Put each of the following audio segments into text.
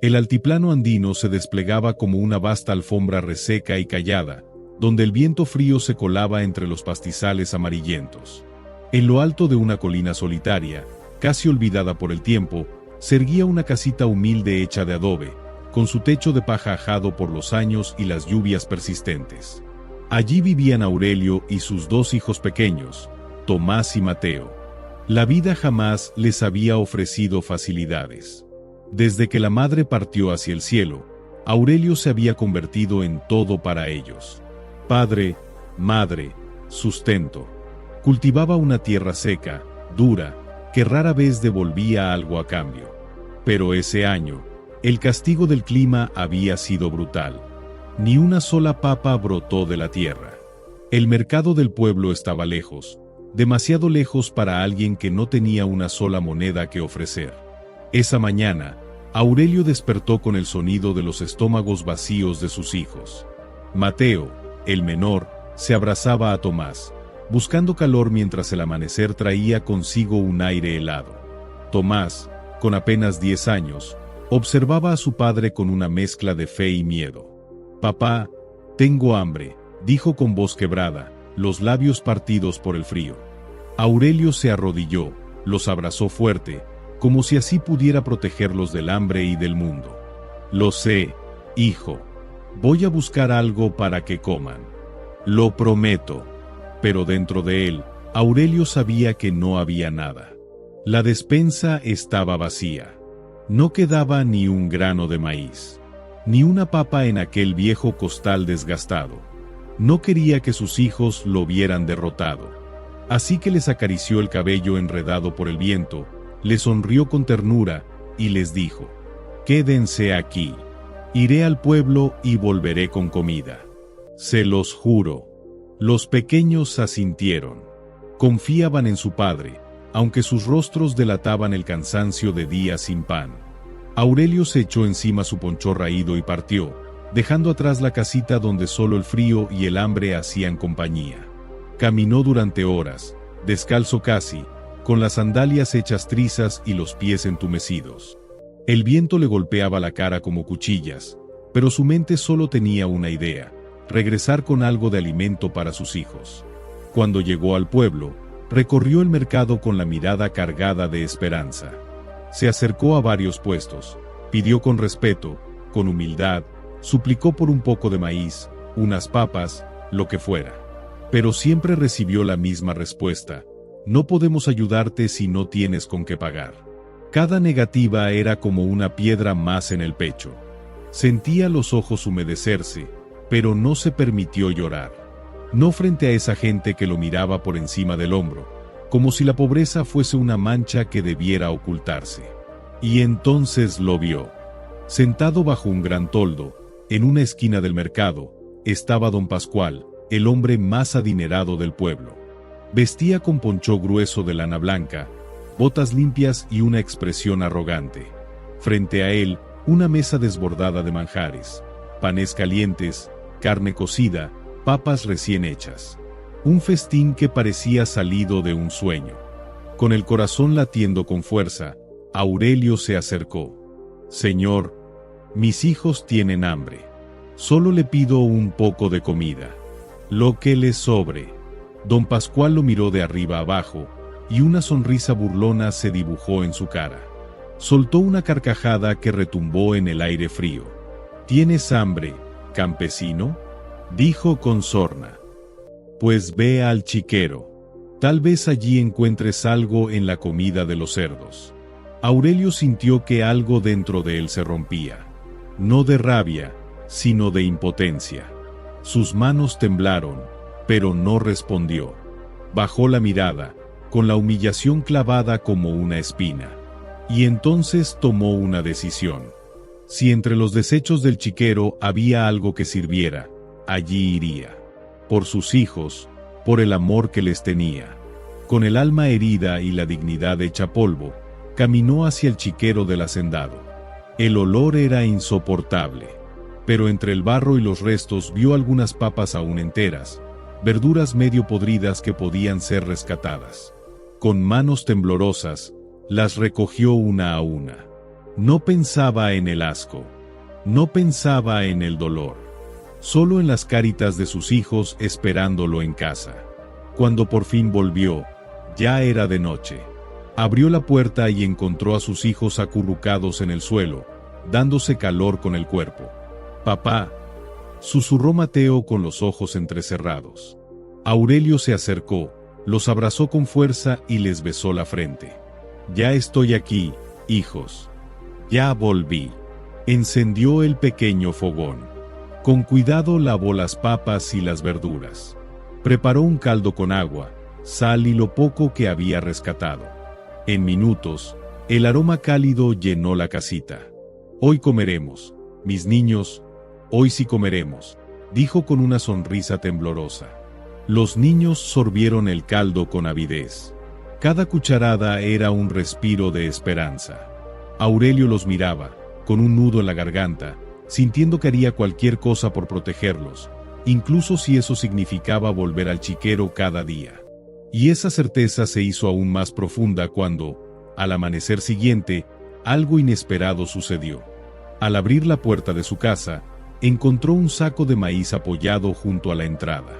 El altiplano andino se desplegaba como una vasta alfombra reseca y callada, donde el viento frío se colaba entre los pastizales amarillentos. En lo alto de una colina solitaria, casi olvidada por el tiempo, se erguía una casita humilde hecha de adobe, con su techo de paja ajado por los años y las lluvias persistentes. Allí vivían Aurelio y sus dos hijos pequeños, Tomás y Mateo. La vida jamás les había ofrecido facilidades. Desde que la madre partió hacia el cielo, Aurelio se había convertido en todo para ellos. Padre, madre, sustento. Cultivaba una tierra seca, dura, que rara vez devolvía algo a cambio. Pero ese año, el castigo del clima había sido brutal. Ni una sola papa brotó de la tierra. El mercado del pueblo estaba lejos, demasiado lejos para alguien que no tenía una sola moneda que ofrecer. Esa mañana, Aurelio despertó con el sonido de los estómagos vacíos de sus hijos. Mateo, el menor, se abrazaba a Tomás, buscando calor mientras el amanecer traía consigo un aire helado. Tomás, con apenas 10 años, observaba a su padre con una mezcla de fe y miedo. «Papá, tengo hambre», dijo con voz quebrada, los labios partidos por el frío. Aurelio se arrodilló, los abrazó fuerte, como si así pudiera protegerlos del hambre y del mundo. «Lo sé, hijo. Voy a buscar algo para que coman. Lo prometo». Pero dentro de él, Aurelio sabía que no había nada. La despensa estaba vacía. No quedaba ni un grano de maíz, ni una papa en aquel viejo costal desgastado. No quería que sus hijos lo vieran derrotado. Así que les acarició el cabello enredado por el viento, les sonrió con ternura y les dijo: «Quédense aquí. Iré al pueblo y volveré con comida. Se los juro». Los pequeños asintieron. Confiaban en su padre, aunque sus rostros delataban el cansancio de días sin pan. Aurelio se echó encima su poncho raído y partió, dejando atrás la casita donde solo el frío y el hambre hacían compañía. Caminó durante horas, descalzo casi, con las sandalias hechas trizas y los pies entumecidos. El viento le golpeaba la cara como cuchillas, pero su mente solo tenía una idea: regresar con algo de alimento para sus hijos. Cuando llegó al pueblo, recorrió el mercado con la mirada cargada de esperanza. Se acercó a varios puestos, pidió con respeto, con humildad, suplicó por un poco de maíz, unas papas, lo que fuera. Pero siempre recibió la misma respuesta: «No podemos ayudarte si no tienes con qué pagar». Cada negativa era como una piedra más en el pecho. Sentía los ojos humedecerse, pero no se permitió llorar. No frente a esa gente que lo miraba por encima del hombro, como si la pobreza fuese una mancha que debiera ocultarse. Y entonces lo vio. Sentado bajo un gran toldo, en una esquina del mercado, estaba don Pascual, el hombre más adinerado del pueblo. Vestía con poncho grueso de lana blanca, botas limpias y una expresión arrogante. Frente a él, una mesa desbordada de manjares, panes calientes, carne cocida, papas recién hechas. Un festín que parecía salido de un sueño. Con el corazón latiendo con fuerza, Aurelio se acercó. «Señor, mis hijos tienen hambre. Solo le pido un poco de comida. Lo que les sobre». Don Pascual lo miró de arriba abajo, y una sonrisa burlona se dibujó en su cara. Soltó una carcajada que retumbó en el aire frío. «¿Tienes hambre, campesino?», dijo con sorna. «Pues ve al chiquero. Tal vez allí encuentres algo en la comida de los cerdos». Aurelio sintió que algo dentro de él se rompía. No de rabia, sino de impotencia. Sus manos temblaron, pero no respondió. Bajó la mirada, con la humillación clavada como una espina. Y entonces tomó una decisión. Si entre los desechos del chiquero había algo que sirviera, allí iría. Por sus hijos, por el amor que les tenía. Con el alma herida y la dignidad hecha polvo, caminó hacia el chiquero del hacendado. El olor era insoportable, pero entre el barro y los restos vio algunas papas aún enteras, verduras medio podridas que podían ser rescatadas. Con manos temblorosas, las recogió una a una. No pensaba en el asco. No pensaba en el dolor. Solo en las caritas de sus hijos esperándolo en casa. Cuando por fin volvió, ya era de noche. Abrió la puerta y encontró a sus hijos acurrucados en el suelo, dándose calor con el cuerpo. «Papá», susurró Mateo con los ojos entrecerrados. Aurelio se acercó, los abrazó con fuerza y les besó la frente. «Ya estoy aquí, hijos. Ya volví». Encendió el pequeño fogón. Con cuidado lavó las papas y las verduras. Preparó un caldo con agua, sal y lo poco que había rescatado. En minutos, el aroma cálido llenó la casita. «Hoy comeremos, mis niños, hoy sí comeremos», dijo con una sonrisa temblorosa. Los niños sorbieron el caldo con avidez. Cada cucharada era un respiro de esperanza. Aurelio los miraba, con un nudo en la garganta, sintiendo que haría cualquier cosa por protegerlos, incluso si eso significaba volver al chiquero cada día. Y esa certeza se hizo aún más profunda cuando, al amanecer siguiente, algo inesperado sucedió. Al abrir la puerta de su casa, encontró un saco de maíz apoyado junto a la entrada.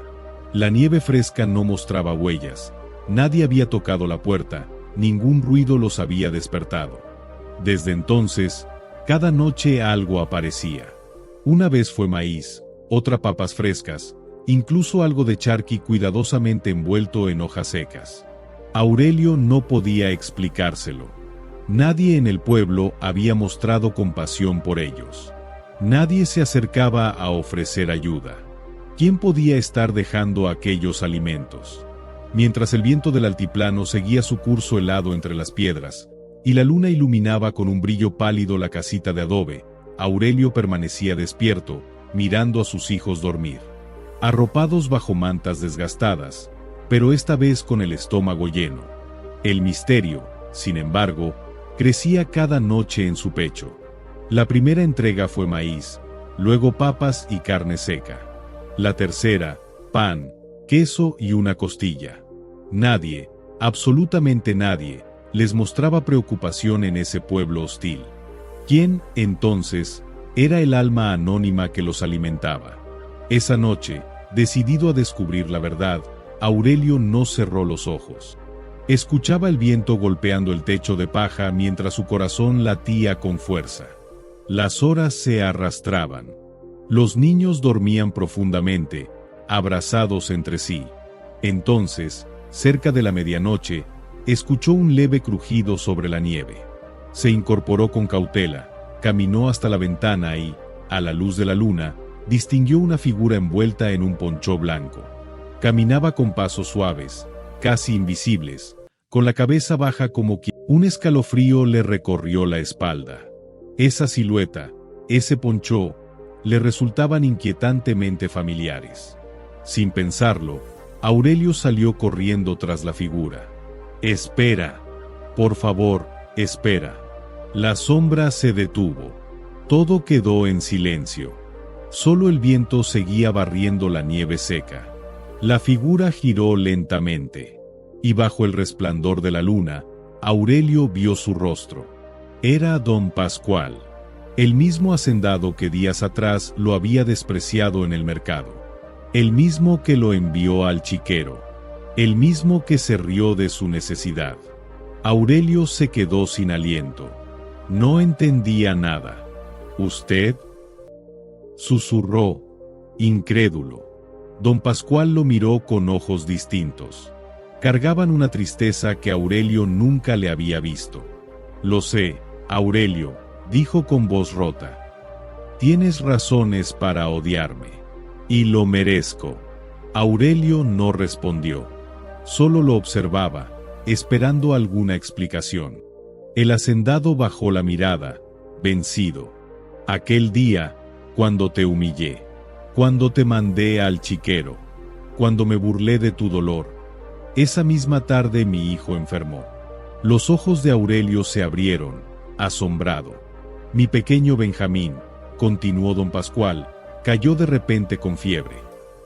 La nieve fresca no mostraba huellas, nadie había tocado la puerta, ningún ruido los había despertado. Desde entonces, cada noche algo aparecía. Una vez fue maíz, otra papas frescas, incluso algo de charqui cuidadosamente envuelto en hojas secas. Aurelio no podía explicárselo. Nadie en el pueblo había mostrado compasión por ellos. Nadie se acercaba a ofrecer ayuda. ¿Quién podía estar dejando aquellos alimentos? Mientras el viento del altiplano seguía su curso helado entre las piedras, y la luna iluminaba con un brillo pálido la casita de adobe, Aurelio permanecía despierto, mirando a sus hijos dormir. Arropados bajo mantas desgastadas, pero esta vez con el estómago lleno. El misterio, sin embargo, crecía cada noche en su pecho. La primera entrega fue maíz, luego papas y carne seca. La tercera, pan, queso y una costilla. Nadie, absolutamente nadie, les mostraba preocupación en ese pueblo hostil. ¿Quién, entonces, era el alma anónima que los alimentaba? Esa noche, decidido a descubrir la verdad, Aurelio no cerró los ojos. Escuchaba el viento golpeando el techo de paja mientras su corazón latía con fuerza. Las horas se arrastraban. Los niños dormían profundamente, abrazados entre sí. Entonces, cerca de la medianoche, escuchó un leve crujido sobre la nieve. Se incorporó con cautela, caminó hasta la ventana y, a la luz de la luna, distinguió una figura envuelta en un ponchó blanco. Caminaba con pasos suaves, casi invisibles, con la cabeza baja como que un escalofrío le recorrió la espalda. Esa silueta, ese ponchó, le resultaban inquietantemente familiares. Sin pensarlo, Aurelio salió corriendo tras la figura. «Espera, por favor, espera». La sombra se detuvo. Todo quedó en silencio. Solo el viento seguía barriendo la nieve seca. La figura giró lentamente, y bajo el resplandor de la luna, Aurelio vio su rostro. Era don Pascual, el mismo hacendado que días atrás lo había despreciado en el mercado, el mismo que lo envió al chiquero, el mismo que se rió de su necesidad. Aurelio se quedó sin aliento. No entendía nada. «¿Usted?», susurró, incrédulo. Don Pascual lo miró con ojos distintos. Cargaban una tristeza que Aurelio nunca le había visto. «Lo sé, Aurelio», dijo con voz rota. «Tienes razones para odiarme. Y lo merezco». Aurelio no respondió. Solo lo observaba, esperando alguna explicación. El hacendado bajó la mirada, vencido. «Aquel día, cuando te humillé, cuando te mandé al chiquero, cuando me burlé de tu dolor, esa misma tarde mi hijo enfermó». Los ojos de Aurelio se abrieron, asombrado. «Mi pequeño Benjamín», continuó don Pascual, «cayó de repente con fiebre.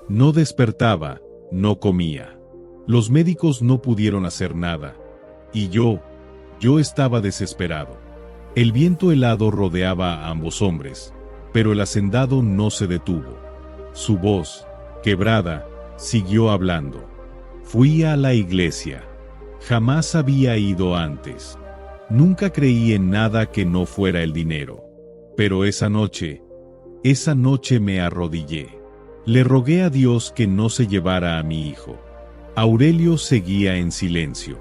No despertaba, no comía. Los médicos no pudieron hacer nada. Y yo estaba desesperado. El viento helado rodeaba a ambos hombres, pero el hacendado no se detuvo. Su voz, quebrada, siguió hablando. Fui a la iglesia. Jamás había ido antes. Nunca creí en nada que no fuera el dinero. Pero esa noche me arrodillé. Le rogué a Dios que no se llevara a mi hijo. Aurelio seguía en silencio,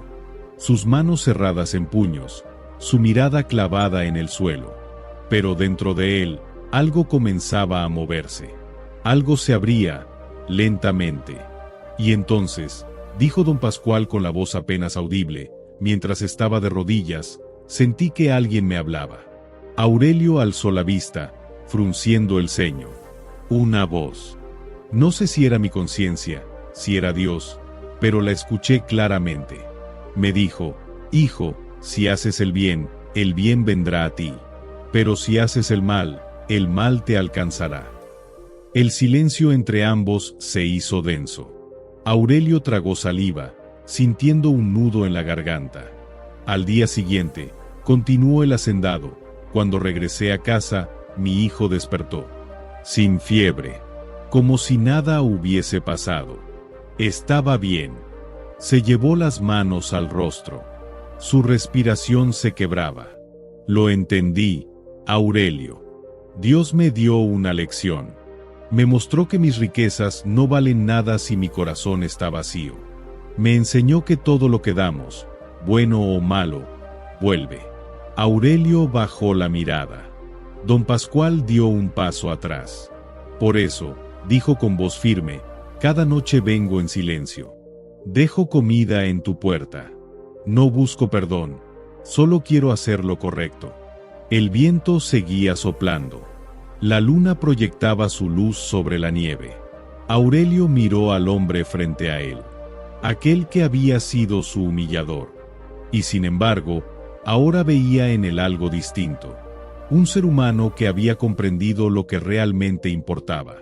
sus manos cerradas en puños, su mirada clavada en el suelo. Pero dentro de él, algo comenzaba a moverse. Algo se abría, lentamente. Y entonces, dijo don Pascual con la voz apenas audible, mientras estaba de rodillas, sentí que alguien me hablaba. Aurelio alzó la vista, frunciendo el ceño. Una voz. No sé si era mi conciencia, si era Dios, pero la escuché claramente. Me dijo: hijo, si haces el bien vendrá a ti. Pero si haces el mal te alcanzará. El silencio entre ambos se hizo denso. Aurelio tragó saliva, sintiendo un nudo en la garganta. Al día siguiente, continuó el hacendado, cuando regresé a casa, mi hijo despertó. Sin fiebre. Como si nada hubiese pasado. Estaba bien. Se llevó las manos al rostro. Su respiración se quebraba. Lo entendí, Aurelio. Dios me dio una lección. Me mostró que mis riquezas no valen nada si mi corazón está vacío. Me enseñó que todo lo que damos, bueno o malo, vuelve. Aurelio bajó la mirada. Don Pascual dio un paso atrás. Por eso, dijo con voz firme, cada noche vengo en silencio. Dejo comida en tu puerta. No busco perdón, solo quiero hacer lo correcto. El viento seguía soplando. La luna proyectaba su luz sobre la nieve. Aurelio miró al hombre frente a él, aquel que había sido su humillador. Y sin embargo, ahora veía en él algo distinto. Un ser humano que había comprendido lo que realmente importaba.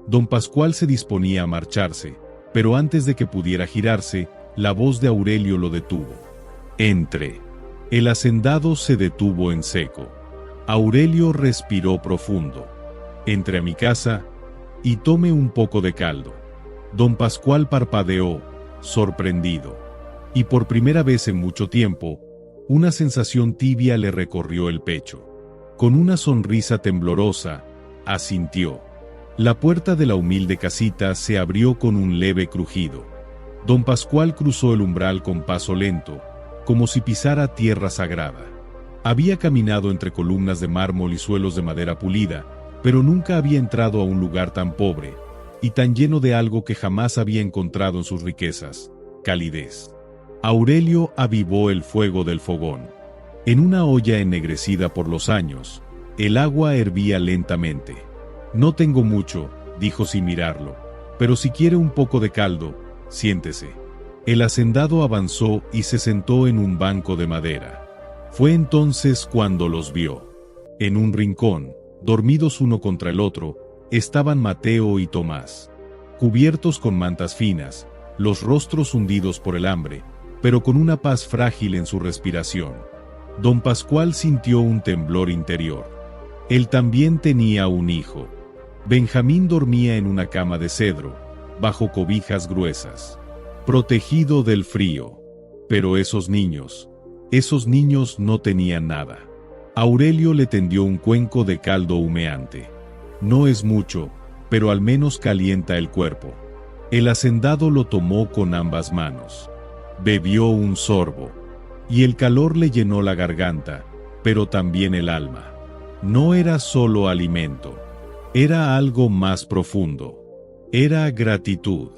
Don Pascual se disponía a marcharse, pero antes de que pudiera girarse, la voz de Aurelio lo detuvo. Entre. El hacendado se detuvo en seco. Aurelio respiró profundo. Entre a mi casa y tome un poco de caldo. Don Pascual parpadeó, sorprendido. Y por primera vez en mucho tiempo, una sensación tibia le recorrió el pecho. Con una sonrisa temblorosa, asintió. La puerta de la humilde casita se abrió con un leve crujido. Don Pascual cruzó el umbral con paso lento, como si pisara tierra sagrada. Había caminado entre columnas de mármol y suelos de madera pulida, pero nunca había entrado a un lugar tan pobre, y tan lleno de algo que jamás había encontrado en sus riquezas: calidez. Aurelio avivó el fuego del fogón. En una olla ennegrecida por los años, el agua hervía lentamente. No tengo mucho, dijo sin mirarlo, pero si quiere un poco de caldo, siéntese. El hacendado avanzó y se sentó en un banco de madera. Fue entonces cuando los vio. En un rincón, dormidos uno contra el otro, estaban Mateo y Tomás. Cubiertos con mantas finas, los rostros hundidos por el hambre, pero con una paz frágil en su respiración. Don Pascual sintió un temblor interior. Él también tenía un hijo. Benjamín dormía en una cama de cedro, bajo cobijas gruesas, protegido del frío. Pero esos niños no tenían nada. Aurelio le tendió un cuenco de caldo humeante. No es mucho, pero al menos calienta el cuerpo. El hacendado lo tomó con ambas manos. Bebió un sorbo, y el calor le llenó la garganta, pero también el alma. No era solo alimento. Era algo más profundo. Era gratitud.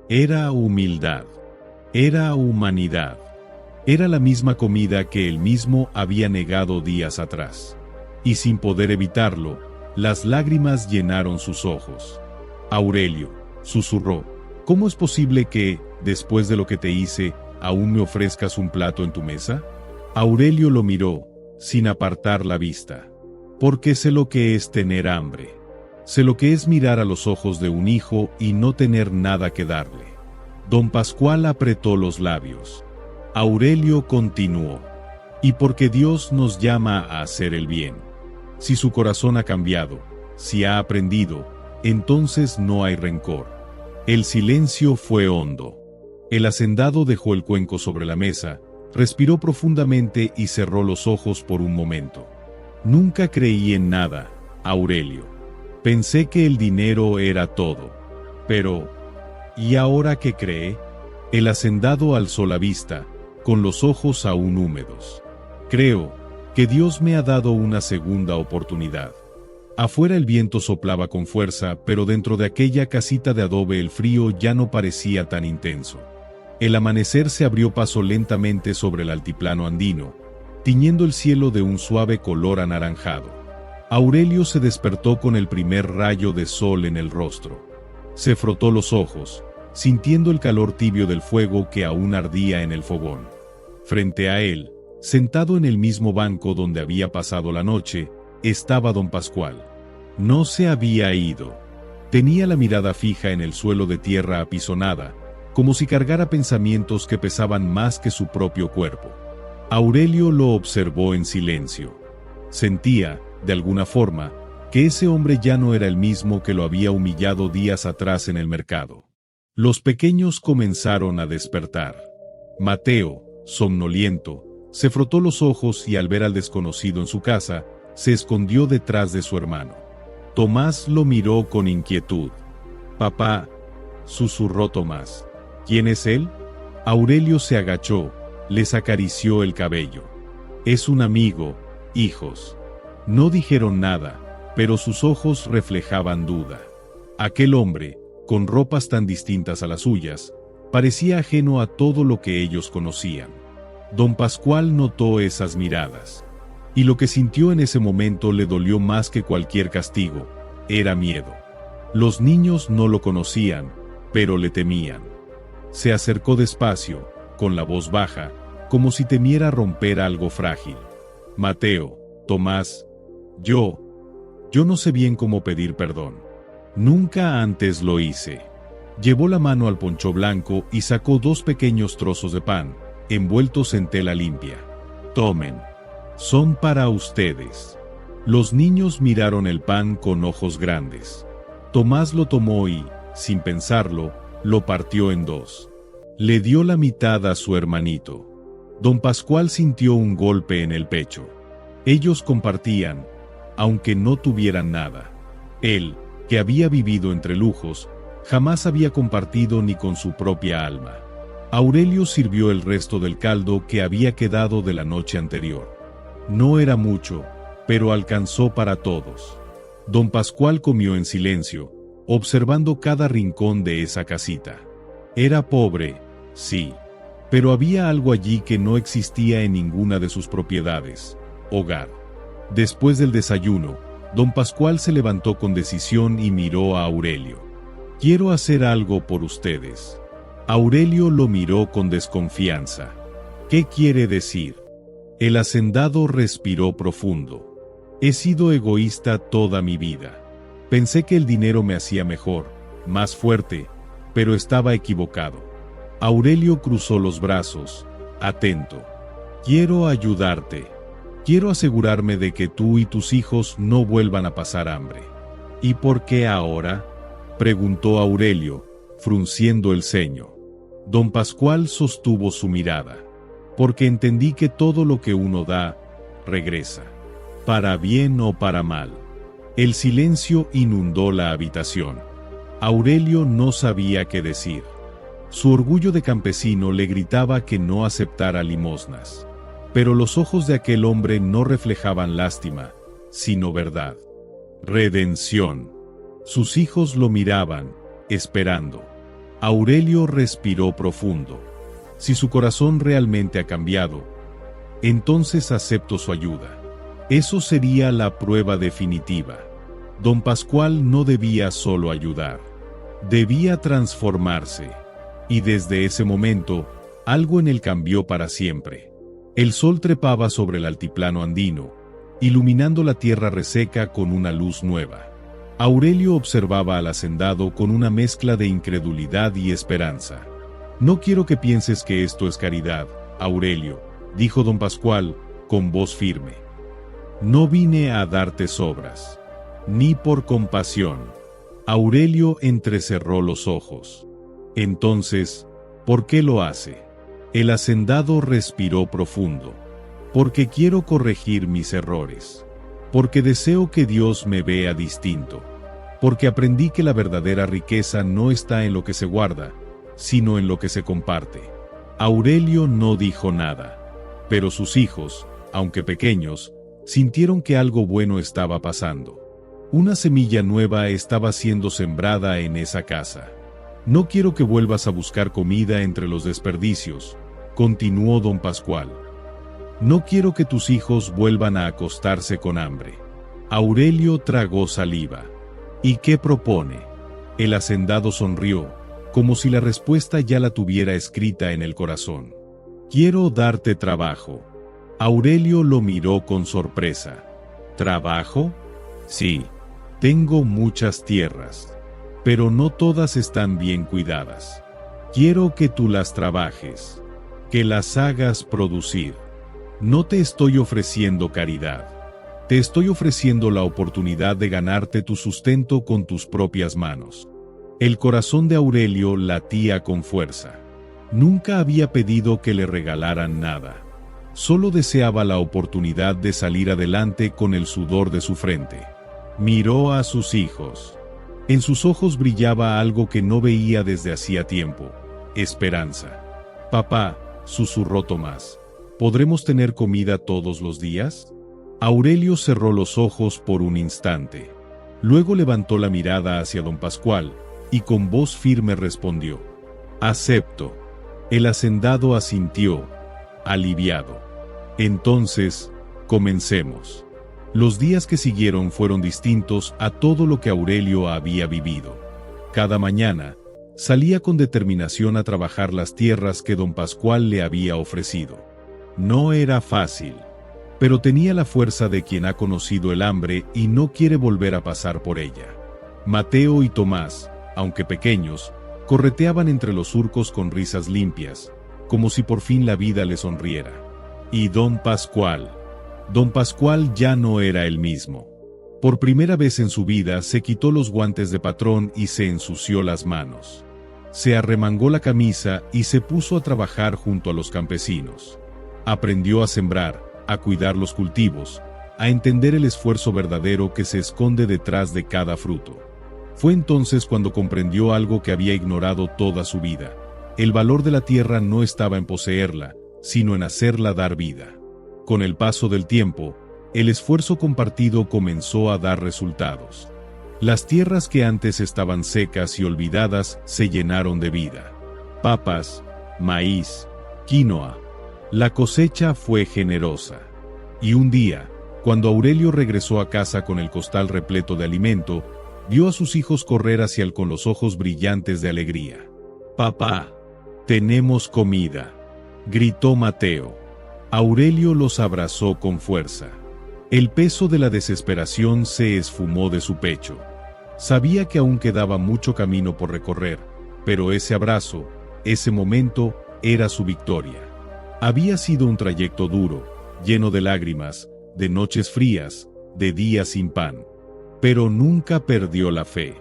Era humildad. Era humanidad. Era la misma comida que él mismo había negado días atrás. Y sin poder evitarlo, las lágrimas llenaron sus ojos. Aurelio, susurró, ¿cómo es posible que, después de lo que te hice, aún me ofrezcas un plato en tu mesa? Aurelio lo miró, sin apartar la vista. Porque sé lo que es tener hambre. Sé lo que es mirar a los ojos de un hijo y no tener nada que darle. Don Pascual apretó los labios. Aurelio continuó. y porque Dios nos llama a hacer el bien. Si su corazón ha cambiado, si ha aprendido, entonces no hay rencor. El silencio fue hondo. El hacendado dejó el cuenco sobre la mesa, respiró profundamente y cerró los ojos por un momento. Nunca creí en nada, Aurelio. Pensé que el dinero era todo. Pero, ¿y ahora qué cree? El hacendado alzó la vista, con los ojos aún húmedos. Creo que Dios me ha dado una segunda oportunidad. Afuera el viento soplaba con fuerza, pero dentro de aquella casita de adobe el frío ya no parecía tan intenso. El amanecer se abrió paso lentamente sobre el altiplano andino, tiñendo el cielo de un suave color anaranjado. Aurelio se despertó con el primer rayo de sol en el rostro. Se frotó los ojos, sintiendo el calor tibio del fuego que aún ardía en el fogón. Frente a él, sentado en el mismo banco donde había pasado la noche, estaba don Pascual. No se había ido. Tenía la mirada fija en el suelo de tierra apisonada, como si cargara pensamientos que pesaban más que su propio cuerpo. Aurelio lo observó en silencio. Sentía, de alguna forma, que ese hombre ya no era el mismo que lo había humillado días atrás en el mercado. Los pequeños comenzaron a despertar. Mateo, somnoliento, se frotó los ojos y al ver al desconocido en su casa, se escondió detrás de su hermano. Tomás lo miró con inquietud. «Papá», susurró Tomás. «¿Quién es él?» Aurelio se agachó, les acarició el cabello. «Es un amigo, hijos». No dijeron nada, pero sus ojos reflejaban duda. Aquel hombre, con ropas tan distintas a las suyas, parecía ajeno a todo lo que ellos conocían. Don Pascual notó esas miradas. Y lo que sintió en ese momento le dolió más que cualquier castigo, era miedo. Los niños no lo conocían, pero le temían. Se acercó despacio, con la voz baja, como si temiera romper algo frágil. «Mateo, Tomás, yo no sé bien cómo pedir perdón. Nunca antes lo hice». Llevó la mano al poncho blanco y sacó 2 pequeños trozos de pan, envueltos en tela limpia. «Tomen. Son para ustedes». Los niños miraron el pan con ojos grandes. Tomás lo tomó y, sin pensarlo, lo partió en 2. Le dio la mitad a su hermanito. Don Pascual sintió un golpe en el pecho. Ellos compartían, aunque no tuvieran nada. Él, que había vivido entre lujos, jamás había compartido ni con su propia alma. Aurelio sirvió el resto del caldo que había quedado de la noche anterior. No era mucho, pero alcanzó para todos. Don Pascual comió en silencio, observando cada rincón de esa casita. Era pobre, sí, pero había algo allí que no existía en ninguna de sus propiedades: hogar. Después del desayuno, don Pascual se levantó con decisión y miró a Aurelio. «Quiero hacer algo por ustedes». Aurelio lo miró con desconfianza. «¿Qué quiere decir?» El hacendado respiró profundo. «He sido egoísta toda mi vida. Pensé que el dinero me hacía mejor, más fuerte, pero estaba equivocado». Aurelio cruzó los brazos, atento. «Quiero ayudarte. Quiero asegurarme de que tú y tus hijos no vuelvan a pasar hambre». «¿Y por qué ahora?», preguntó Aurelio, frunciendo el ceño. Don Pascual sostuvo su mirada. «Porque entendí que todo lo que uno da, regresa. Para bien o para mal». El silencio inundó la habitación. Aurelio no sabía qué decir. Su orgullo de campesino le gritaba que no aceptara limosnas. Pero los ojos de aquel hombre no reflejaban lástima, sino verdad. Redención. Sus hijos lo miraban, esperando. Aurelio respiró profundo. Si su corazón realmente ha cambiado, entonces acepto su ayuda. Eso sería la prueba definitiva. Don Pascual no debía solo ayudar, debía transformarse. Y desde ese momento, algo en él cambió para siempre. El sol trepaba sobre el altiplano andino, iluminando la tierra reseca con una luz nueva. Aurelio observaba al hacendado con una mezcla de incredulidad y esperanza. «No quiero que pienses que esto es caridad, Aurelio», dijo don Pascual, con voz firme: «No vine a darte sobras, ni por compasión». Aurelio entrecerró los ojos. Entonces, ¿por qué lo hace? El hacendado respiró profundo. Porque quiero corregir mis errores. Porque deseo que Dios me vea distinto. Porque aprendí que la verdadera riqueza no está en lo que se guarda, sino en lo que se comparte. Aurelio no dijo nada, pero sus hijos, aunque pequeños, sintieron que algo bueno estaba pasando. Una semilla nueva estaba siendo sembrada en esa casa. «No quiero que vuelvas a buscar comida entre los desperdicios», continuó don Pascual. «No quiero que tus hijos vuelvan a acostarse con hambre». Aurelio tragó saliva. «¿Y qué propone?». El hacendado sonrió, como si la respuesta ya la tuviera escrita en el corazón. «Quiero darte trabajo». Aurelio lo miró con sorpresa. «¿Trabajo?». «Sí, tengo muchas tierras, pero no todas están bien cuidadas. Quiero que tú las trabajes, que las hagas producir. No te estoy ofreciendo caridad. Te estoy ofreciendo la oportunidad de ganarte tu sustento con tus propias manos». El corazón de Aurelio latía con fuerza. Nunca había pedido que le regalaran nada. Solo deseaba la oportunidad de salir adelante con el sudor de su frente. Miró a sus hijos. En sus ojos brillaba algo que no veía desde hacía tiempo: esperanza. «Papá», susurró Tomás, «¿podremos tener comida todos los días?». Aurelio cerró los ojos por un instante. Luego levantó la mirada hacia don Pascual, y con voz firme respondió: «Acepto». El hacendado asintió, aliviado. «Entonces, comencemos». Los días que siguieron fueron distintos a todo lo que Aurelio había vivido. Cada mañana, salía con determinación a trabajar las tierras que don Pascual le había ofrecido. No era fácil, pero tenía la fuerza de quien ha conocido el hambre y no quiere volver a pasar por ella. Mateo y Tomás, aunque pequeños, correteaban entre los surcos con risas limpias, como si por fin la vida le sonriera. Y don Pascual ya no era el mismo. Por primera vez en su vida se quitó los guantes de patrón y se ensució las manos. Se arremangó la camisa y se puso a trabajar junto a los campesinos. Aprendió a sembrar, a cuidar los cultivos, a entender el esfuerzo verdadero que se esconde detrás de cada fruto. Fue entonces cuando comprendió algo que había ignorado toda su vida: el valor de la tierra no estaba en poseerla, sino en hacerla dar vida. Con el paso del tiempo, el esfuerzo compartido comenzó a dar resultados. Las tierras que antes estaban secas y olvidadas se llenaron de vida. Papas, maíz, quinoa. La cosecha fue generosa. Y un día, cuando Aurelio regresó a casa con el costal repleto de alimento, vio a sus hijos correr hacia él con los ojos brillantes de alegría. «Papá, tenemos comida», gritó Mateo. Aurelio los abrazó con fuerza. El peso de la desesperación se esfumó de su pecho. Sabía que aún quedaba mucho camino por recorrer, pero ese abrazo, ese momento, era su victoria. Había sido un trayecto duro, lleno de lágrimas, de noches frías, de días sin pan. Pero nunca perdió la fe.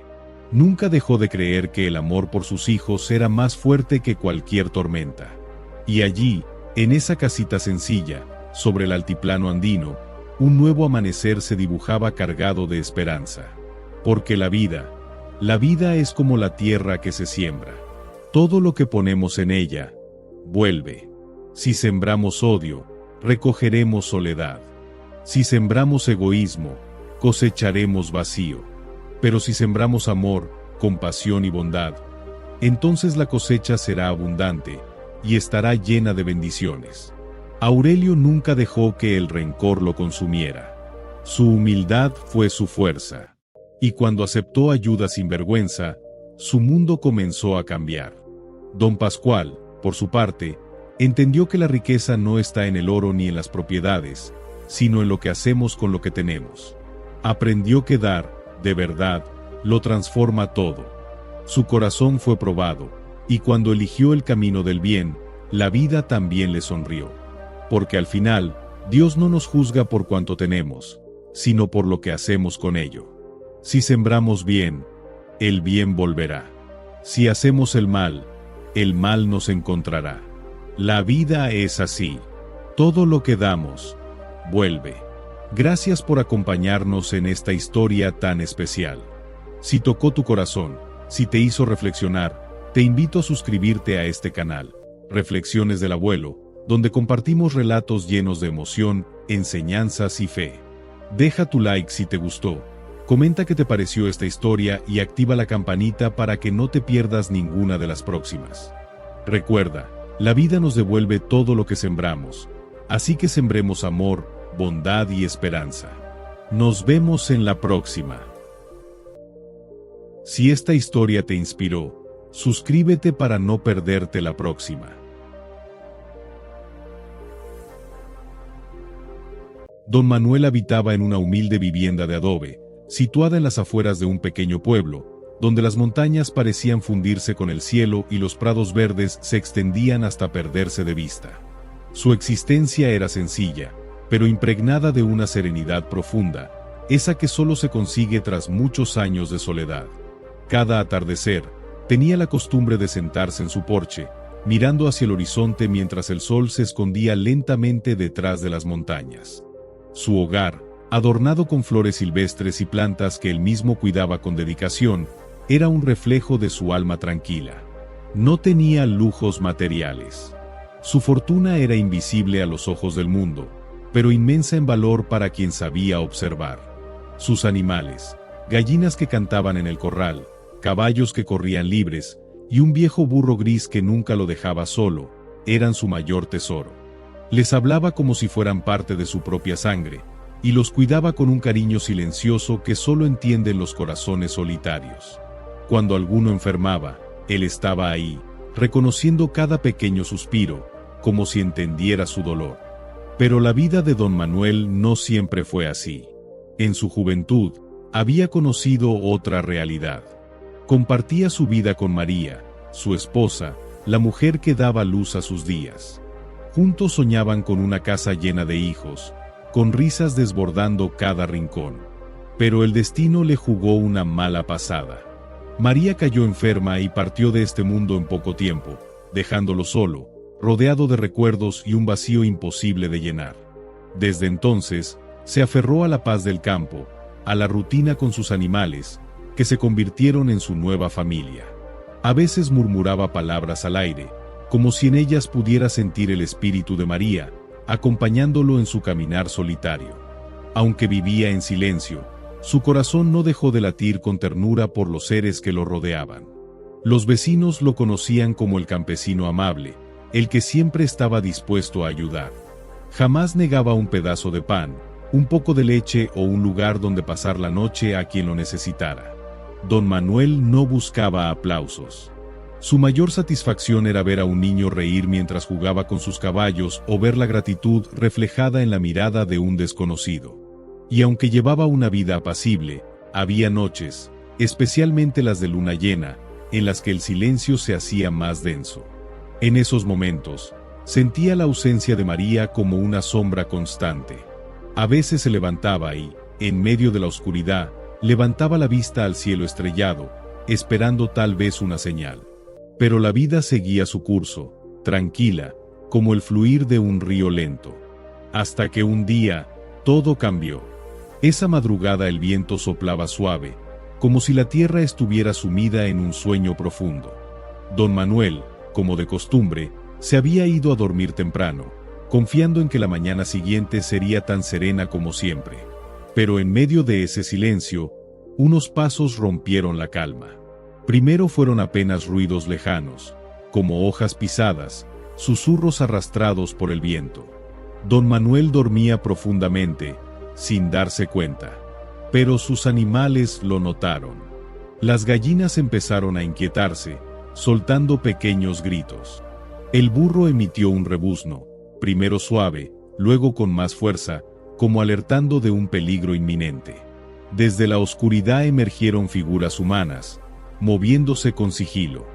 Nunca dejó de creer que el amor por sus hijos era más fuerte que cualquier tormenta. Y allí, en esa casita sencilla, sobre el altiplano andino, un nuevo amanecer se dibujaba cargado de esperanza. Porque la vida es como la tierra que se siembra. Todo lo que ponemos en ella, vuelve. Si sembramos odio, recogeremos soledad. Si sembramos egoísmo, cosecharemos vacío. Pero si sembramos amor, compasión y bondad, entonces la cosecha será abundante y estará llena de bendiciones. Aurelio nunca dejó que el rencor lo consumiera. Su humildad fue su fuerza. Y cuando aceptó ayuda sin vergüenza, su mundo comenzó a cambiar. Don Pascual, por su parte, entendió que la riqueza no está en el oro ni en las propiedades, sino en lo que hacemos con lo que tenemos. Aprendió que dar, de verdad, lo transforma todo. Su corazón fue probado, y cuando eligió el camino del bien, la vida también le sonrió. Porque al final, Dios no nos juzga por cuanto tenemos, sino por lo que hacemos con ello. Si sembramos bien, el bien volverá. Si hacemos el mal nos encontrará. La vida es así. Todo lo que damos, vuelve. Gracias por acompañarnos en esta historia tan especial. Si tocó tu corazón, si te hizo reflexionar, te invito a suscribirte a este canal, Reflexiones del Abuelo, donde compartimos relatos llenos de emoción, enseñanzas y fe. Deja tu like si te gustó, comenta qué te pareció esta historia y activa la campanita para que no te pierdas ninguna de las próximas. Recuerda, la vida nos devuelve todo lo que sembramos, así que sembremos amor, bondad y esperanza. Nos vemos en la próxima. Si esta historia te inspiró, suscríbete para no perderte la próxima. Don Manuel habitaba en una humilde vivienda de adobe, situada en las afueras de un pequeño pueblo, donde las montañas parecían fundirse con el cielo y los prados verdes se extendían hasta perderse de vista. Su existencia era sencilla, pero impregnada de una serenidad profunda, esa que solo se consigue tras muchos años de soledad. Cada atardecer, tenía la costumbre de sentarse en su porche, mirando hacia el horizonte mientras el sol se escondía lentamente detrás de las montañas. Su hogar, adornado con flores silvestres y plantas que él mismo cuidaba con dedicación, era un reflejo de su alma tranquila. No tenía lujos materiales. Su fortuna era invisible a los ojos del mundo, pero inmensa en valor para quien sabía observar. Sus animales, gallinas que cantaban en el corral, caballos que corrían libres, y un viejo burro gris que nunca lo dejaba solo, eran su mayor tesoro. Les hablaba como si fueran parte de su propia sangre, y los cuidaba con un cariño silencioso que solo entienden los corazones solitarios. Cuando alguno enfermaba, él estaba ahí, reconociendo cada pequeño suspiro, como si entendiera su dolor. Pero la vida de don Manuel no siempre fue así. En su juventud, había conocido otra realidad. Compartía su vida con María, su esposa, la mujer que daba luz a sus días. Juntos soñaban con una casa llena de hijos, con risas desbordando cada rincón. Pero el destino le jugó una mala pasada. María cayó enferma y partió de este mundo en poco tiempo, dejándolo solo, rodeado de recuerdos y un vacío imposible de llenar. Desde entonces, se aferró a la paz del campo, a la rutina con sus animales, que se convirtieron en su nueva familia. A veces murmuraba palabras al aire, como si en ellas pudiera sentir el espíritu de María, acompañándolo en su caminar solitario. Aunque vivía en silencio, su corazón no dejó de latir con ternura por los seres que lo rodeaban. Los vecinos lo conocían como el campesino amable, el que siempre estaba dispuesto a ayudar. Jamás negaba un pedazo de pan, un poco de leche o un lugar donde pasar la noche a quien lo necesitara. Don Manuel no buscaba aplausos. Su mayor satisfacción era ver a un niño reír mientras jugaba con sus caballos o ver la gratitud reflejada en la mirada de un desconocido. Y aunque llevaba una vida apacible, había noches, especialmente las de luna llena, en las que el silencio se hacía más denso. En esos momentos, sentía la ausencia de María como una sombra constante. A veces se levantaba y, en medio de la oscuridad, levantaba la vista al cielo estrellado, esperando tal vez una señal. Pero la vida seguía su curso, tranquila, como el fluir de un río lento. Hasta que un día, todo cambió. Esa madrugada el viento soplaba suave, como si la tierra estuviera sumida en un sueño profundo. Don Manuel, como de costumbre, se había ido a dormir temprano, confiando en que la mañana siguiente sería tan serena como siempre. Pero en medio de ese silencio, unos pasos rompieron la calma. Primero fueron apenas ruidos lejanos, como hojas pisadas, susurros arrastrados por el viento. Don Manuel dormía profundamente, sin darse cuenta. Pero sus animales lo notaron. Las gallinas empezaron a inquietarse, soltando pequeños gritos. El burro emitió un rebuzno, primero suave, luego con más fuerza, como alertando de un peligro inminente. Desde la oscuridad emergieron figuras humanas, moviéndose con sigilo.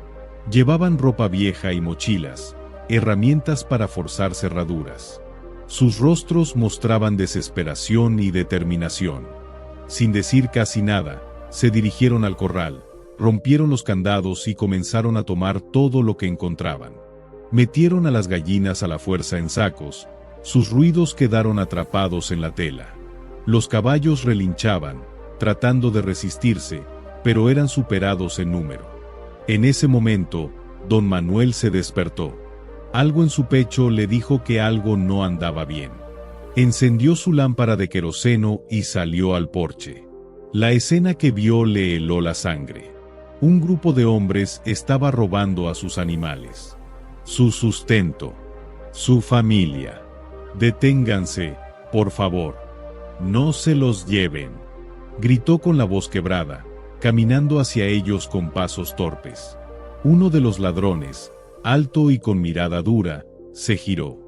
Llevaban ropa vieja y mochilas, herramientas para forzar cerraduras. Sus rostros mostraban desesperación y determinación. Sin decir casi nada, se dirigieron al corral, rompieron los candados y comenzaron a tomar todo lo que encontraban. Metieron a las gallinas a la fuerza en sacos, sus ruidos quedaron atrapados en la tela. Los caballos relinchaban, tratando de resistirse, pero eran superados en número. En ese momento, don Manuel se despertó. Algo en su pecho le dijo que algo no andaba bien. Encendió su lámpara de queroseno y salió al porche. La escena que vio le heló la sangre. Un grupo de hombres estaba robando a sus animales, su sustento, su familia. «Deténganse, por favor. No se los lleven», gritó con la voz quebrada, caminando hacia ellos con pasos torpes. Uno de los ladrones, alto y con mirada dura, se giró.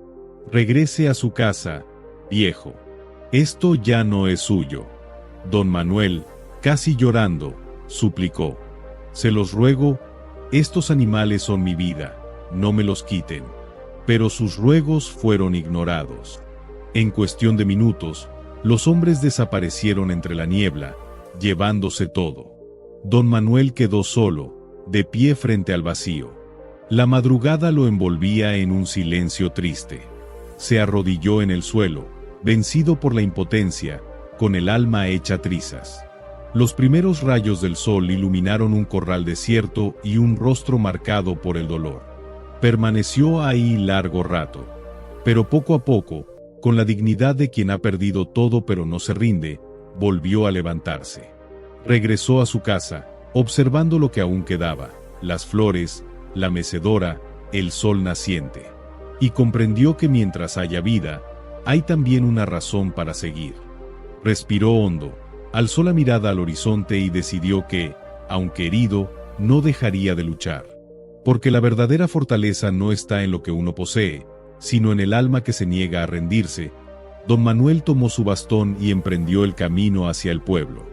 «Regrese a su casa, viejo. Esto ya no es suyo». Don Manuel, casi llorando, suplicó: «Se los ruego, estos animales son mi vida, no me los quiten». Pero sus ruegos fueron ignorados. En cuestión de minutos, los hombres desaparecieron entre la niebla, llevándose todo. Don Manuel quedó solo, de pie frente al vacío. La madrugada lo envolvía en un silencio triste. Se arrodilló en el suelo, vencido por la impotencia, con el alma hecha trizas. Los primeros rayos del sol iluminaron un corral desierto y un rostro marcado por el dolor. Permaneció ahí largo rato, pero poco a poco, con la dignidad de quien ha perdido todo pero no se rinde, volvió a levantarse. Regresó a su casa, observando lo que aún quedaba, las flores, la mecedora, el sol naciente. Y comprendió que mientras haya vida, hay también una razón para seguir. Respiró hondo, alzó la mirada al horizonte y decidió que, aunque herido, no dejaría de luchar. Porque la verdadera fortaleza no está en lo que uno posee, sino en el alma que se niega a rendirse. Don Manuel tomó su bastón y emprendió el camino hacia el pueblo.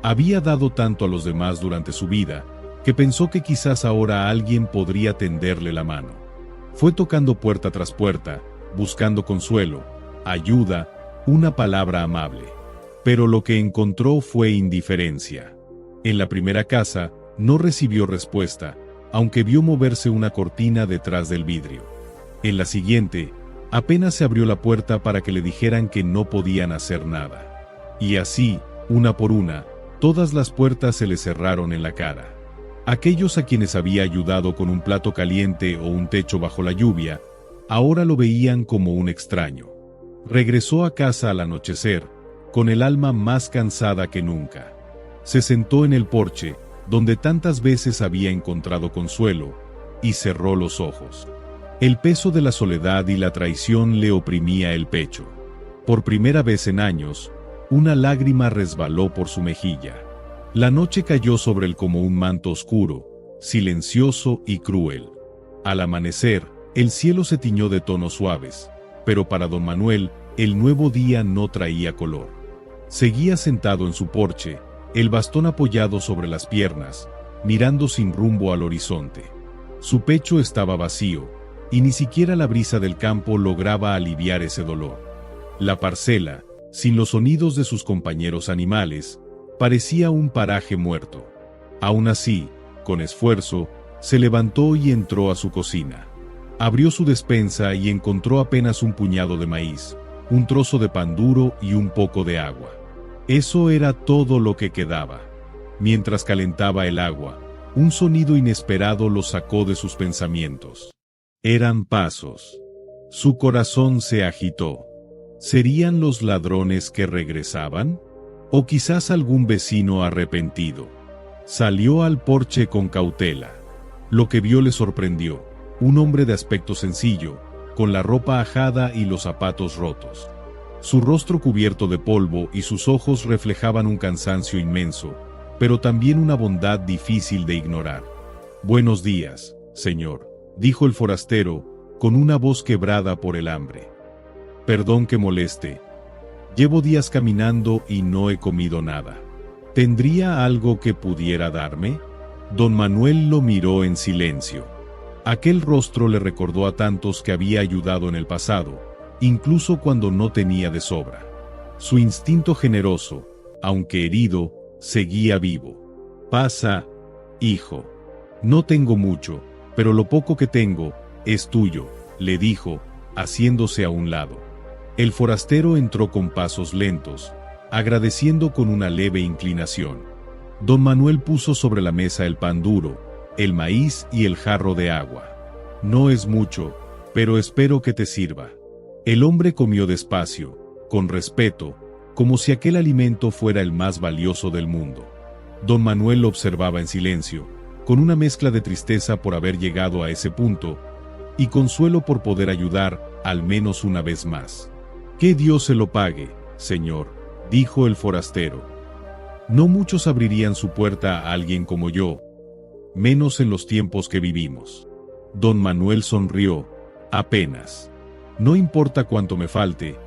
Había dado tanto a los demás durante su vida, que pensó que quizás ahora alguien podría tenderle la mano. Fue tocando puerta tras puerta, buscando consuelo, ayuda, una palabra amable. Pero lo que encontró fue indiferencia. En la primera casa, no recibió respuesta, aunque vio moverse una cortina detrás del vidrio. En la siguiente, apenas se abrió la puerta para que le dijeran que no podían hacer nada. Y así, una por una, todas las puertas se le cerraron en la cara. Aquellos a quienes había ayudado con un plato caliente o un techo bajo la lluvia, ahora lo veían como un extraño. Regresó a casa al anochecer, con el alma más cansada que nunca. Se sentó en el porche, donde tantas veces había encontrado consuelo, y cerró los ojos. El peso de la soledad y la traición le oprimía el pecho. Por primera vez en años, una lágrima resbaló por su mejilla. La noche cayó sobre él como un manto oscuro, silencioso y cruel. Al amanecer, el cielo se tiñó de tonos suaves, pero para don Manuel, el nuevo día no traía color. Seguía sentado en su porche, el bastón apoyado sobre las piernas, mirando sin rumbo al horizonte. Su pecho estaba vacío, y ni siquiera la brisa del campo lograba aliviar ese dolor. La parcela, sin los sonidos de sus compañeros animales, parecía un paraje muerto. Aún así, con esfuerzo, se levantó y entró a su cocina. Abrió su despensa y encontró apenas un puñado de maíz, un trozo de pan duro y un poco de agua. Eso era todo lo que quedaba. Mientras calentaba el agua, un sonido inesperado lo sacó de sus pensamientos. Eran pasos. Su corazón se agitó. ¿Serían los ladrones que regresaban? ¿O quizás algún vecino arrepentido? Salió al porche con cautela. Lo que vio le sorprendió. Un hombre de aspecto sencillo, con la ropa ajada y los zapatos rotos. Su rostro cubierto de polvo y sus ojos reflejaban un cansancio inmenso, pero también una bondad difícil de ignorar. «Buenos días, señor», dijo el forastero, con una voz quebrada por el hambre. «Perdón que moleste. Llevo días caminando y no he comido nada. ¿Tendría algo que pudiera darme?» Don Manuel lo miró en silencio. Aquel rostro le recordó a tantos que había ayudado en el pasado, incluso cuando no tenía de sobra. Su instinto generoso, aunque herido, seguía vivo. Pasa, hijo. No tengo mucho, pero lo poco que tengo es tuyo, le dijo, haciéndose a un lado. El forastero entró con pasos lentos, agradeciendo con una leve inclinación. Don Manuel puso sobre la mesa el pan duro, el maíz y el jarro de agua. No es mucho, pero espero que te sirva. El hombre comió despacio, con respeto, como si aquel alimento fuera el más valioso del mundo. Don Manuel lo observaba en silencio, con una mezcla de tristeza por haber llegado a ese punto, y consuelo por poder ayudar, al menos una vez más. Que Dios se lo pague, señor, dijo el forastero. No muchos abrirían su puerta a alguien como yo, menos en los tiempos que vivimos. Don Manuel sonrió, apenas. No importa cuánto me falte,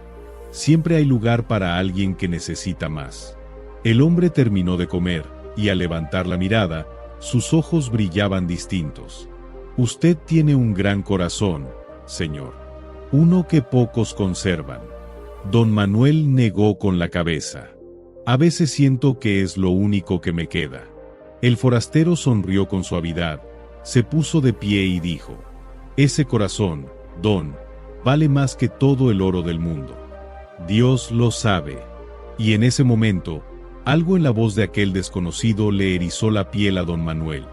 siempre hay lugar para alguien que necesita más. El hombre terminó de comer, y al levantar la mirada, sus ojos brillaban distintos. Usted tiene un gran corazón, señor. Uno que pocos conservan. Don Manuel negó con la cabeza. A veces siento que es lo único que me queda. El forastero sonrió con suavidad, se puso de pie y dijo: ese corazón, don, vale más que todo el oro del mundo. Dios lo sabe. Y en ese momento, algo en la voz de aquel desconocido le erizó la piel a don Manuel.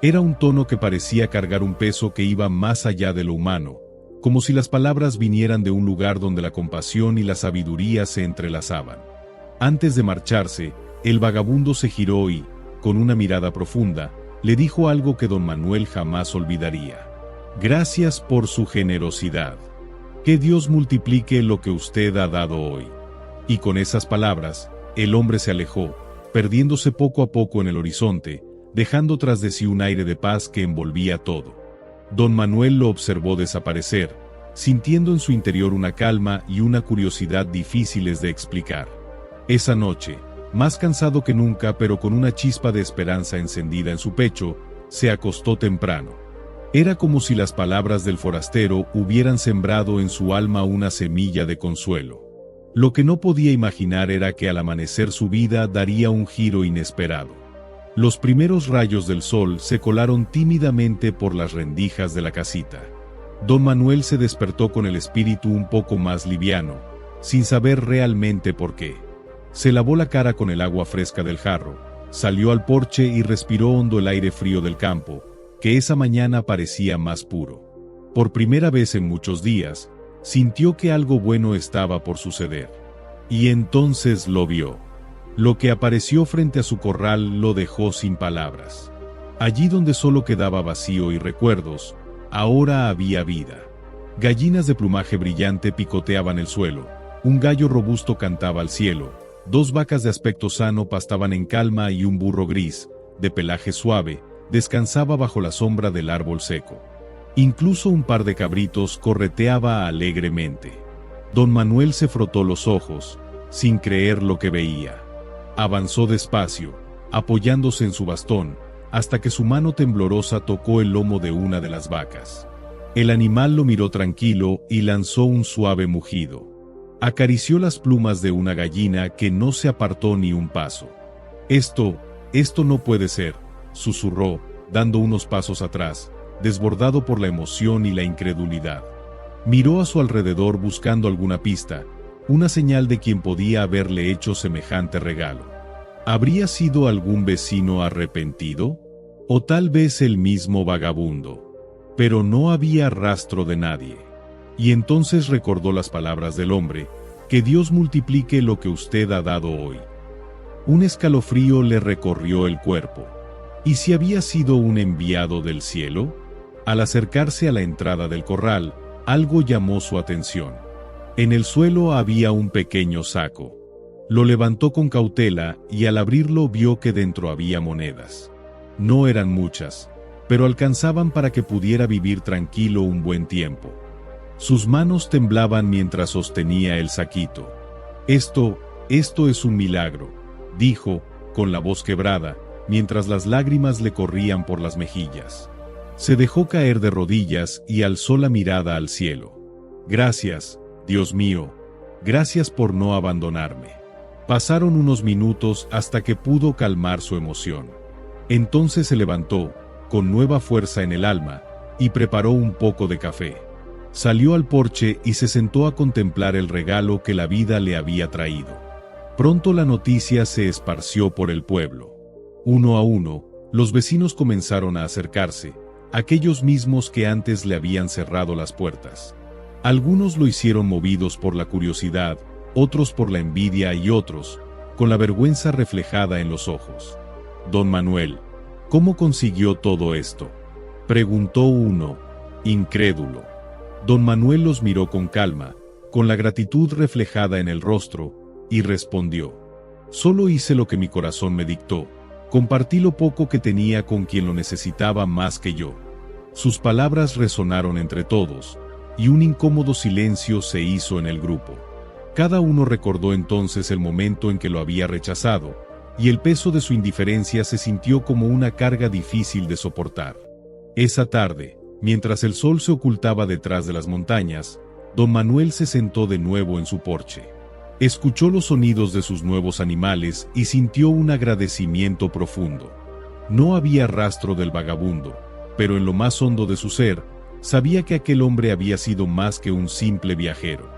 Era un tono que parecía cargar un peso que iba más allá de lo humano, como si las palabras vinieran de un lugar donde la compasión y la sabiduría se entrelazaban. Antes de marcharse, el vagabundo se giró y, con una mirada profunda, le dijo algo que don Manuel jamás olvidaría. Gracias por su generosidad. Que Dios multiplique lo que usted ha dado hoy. Y con esas palabras, el hombre se alejó, perdiéndose poco a poco en el horizonte, dejando tras de sí un aire de paz que envolvía todo. Don Manuel lo observó desaparecer, sintiendo en su interior una calma y una curiosidad difíciles de explicar. Esa noche, más cansado que nunca pero con una chispa de esperanza encendida en su pecho, se acostó temprano. Era como si las palabras del forastero hubieran sembrado en su alma una semilla de consuelo. Lo que no podía imaginar era que al amanecer su vida daría un giro inesperado. Los primeros rayos del sol se colaron tímidamente por las rendijas de la casita. Don Manuel se despertó con el espíritu un poco más liviano, sin saber realmente por qué. Se lavó la cara con el agua fresca del jarro, salió al porche y respiró hondo el aire frío del campo, que esa mañana parecía más puro. Por primera vez en muchos días, sintió que algo bueno estaba por suceder. Y entonces lo vio. Lo que apareció frente a su corral lo dejó sin palabras. Allí donde solo quedaba vacío y recuerdos, ahora había vida. Gallinas de plumaje brillante picoteaban el suelo, un gallo robusto cantaba al cielo, 2 vacas de aspecto sano pastaban en calma y un burro gris, de pelaje suave, descansaba bajo la sombra del árbol seco. Incluso un par de cabritos correteaba alegremente. Don Manuel se frotó los ojos, sin creer lo que veía. Avanzó despacio, apoyándose en su bastón, hasta que su mano temblorosa tocó el lomo de una de las vacas. El animal lo miró tranquilo y lanzó un suave mugido. Acarició las plumas de una gallina que no se apartó ni un paso. Esto no puede ser, susurró, dando unos pasos atrás, desbordado por la emoción y la incredulidad. Miró a su alrededor buscando alguna pista, una señal de quien podía haberle hecho semejante regalo. ¿Habría sido algún vecino arrepentido? ¿O tal vez el mismo vagabundo? Pero no había rastro de nadie. Y entonces recordó las palabras del hombre: que Dios multiplique lo que usted ha dado hoy. Un escalofrío le recorrió el cuerpo. ¿Y si había sido un enviado del cielo? Al acercarse a la entrada del corral, algo llamó su atención. En el suelo había un pequeño saco. Lo levantó con cautela y al abrirlo vio que dentro había monedas. No eran muchas, pero alcanzaban para que pudiera vivir tranquilo un buen tiempo. Sus manos temblaban mientras sostenía el saquito. Esto es un milagro, dijo, con la voz quebrada, mientras las lágrimas le corrían por las mejillas. Se dejó caer de rodillas y alzó la mirada al cielo. Gracias, Dios mío, gracias por no abandonarme. Pasaron unos minutos hasta que pudo calmar su emoción. Entonces se levantó, con nueva fuerza en el alma, y preparó un poco de café. Salió al porche y se sentó a contemplar el regalo que la vida le había traído. Pronto la noticia se esparció por el pueblo. Uno a uno, los vecinos comenzaron a acercarse, aquellos mismos que antes le habían cerrado las puertas. Algunos lo hicieron movidos por la curiosidad, otros por la envidia y otros, con la vergüenza reflejada en los ojos. Don Manuel, ¿cómo consiguió todo esto?, preguntó uno, incrédulo. Don Manuel los miró con calma, con la gratitud reflejada en el rostro, y respondió: solo hice lo que mi corazón me dictó, compartí lo poco que tenía con quien lo necesitaba más que yo. Sus palabras resonaron entre todos, y un incómodo silencio se hizo en el grupo. Cada uno recordó entonces el momento en que lo había rechazado, y el peso de su indiferencia se sintió como una carga difícil de soportar. Esa tarde, mientras el sol se ocultaba detrás de las montañas, don Manuel se sentó de nuevo en su porche. Escuchó los sonidos de sus nuevos animales y sintió un agradecimiento profundo. No había rastro del vagabundo, pero en lo más hondo de su ser, sabía que aquel hombre había sido más que un simple viajero.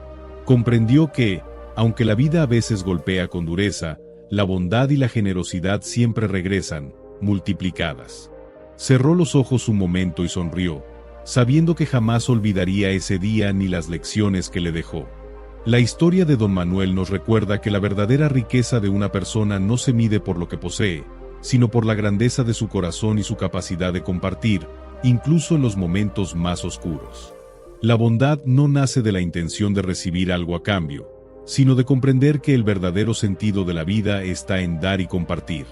Comprendió que, aunque la vida a veces golpea con dureza, la bondad y la generosidad siempre regresan, multiplicadas. Cerró los ojos un momento y sonrió, sabiendo que jamás olvidaría ese día ni las lecciones que le dejó. La historia de don Manuel nos recuerda que la verdadera riqueza de una persona no se mide por lo que posee, sino por la grandeza de su corazón y su capacidad de compartir, incluso en los momentos más oscuros. La bondad no nace de la intención de recibir algo a cambio, sino de comprender que el verdadero sentido de la vida está en dar y compartir.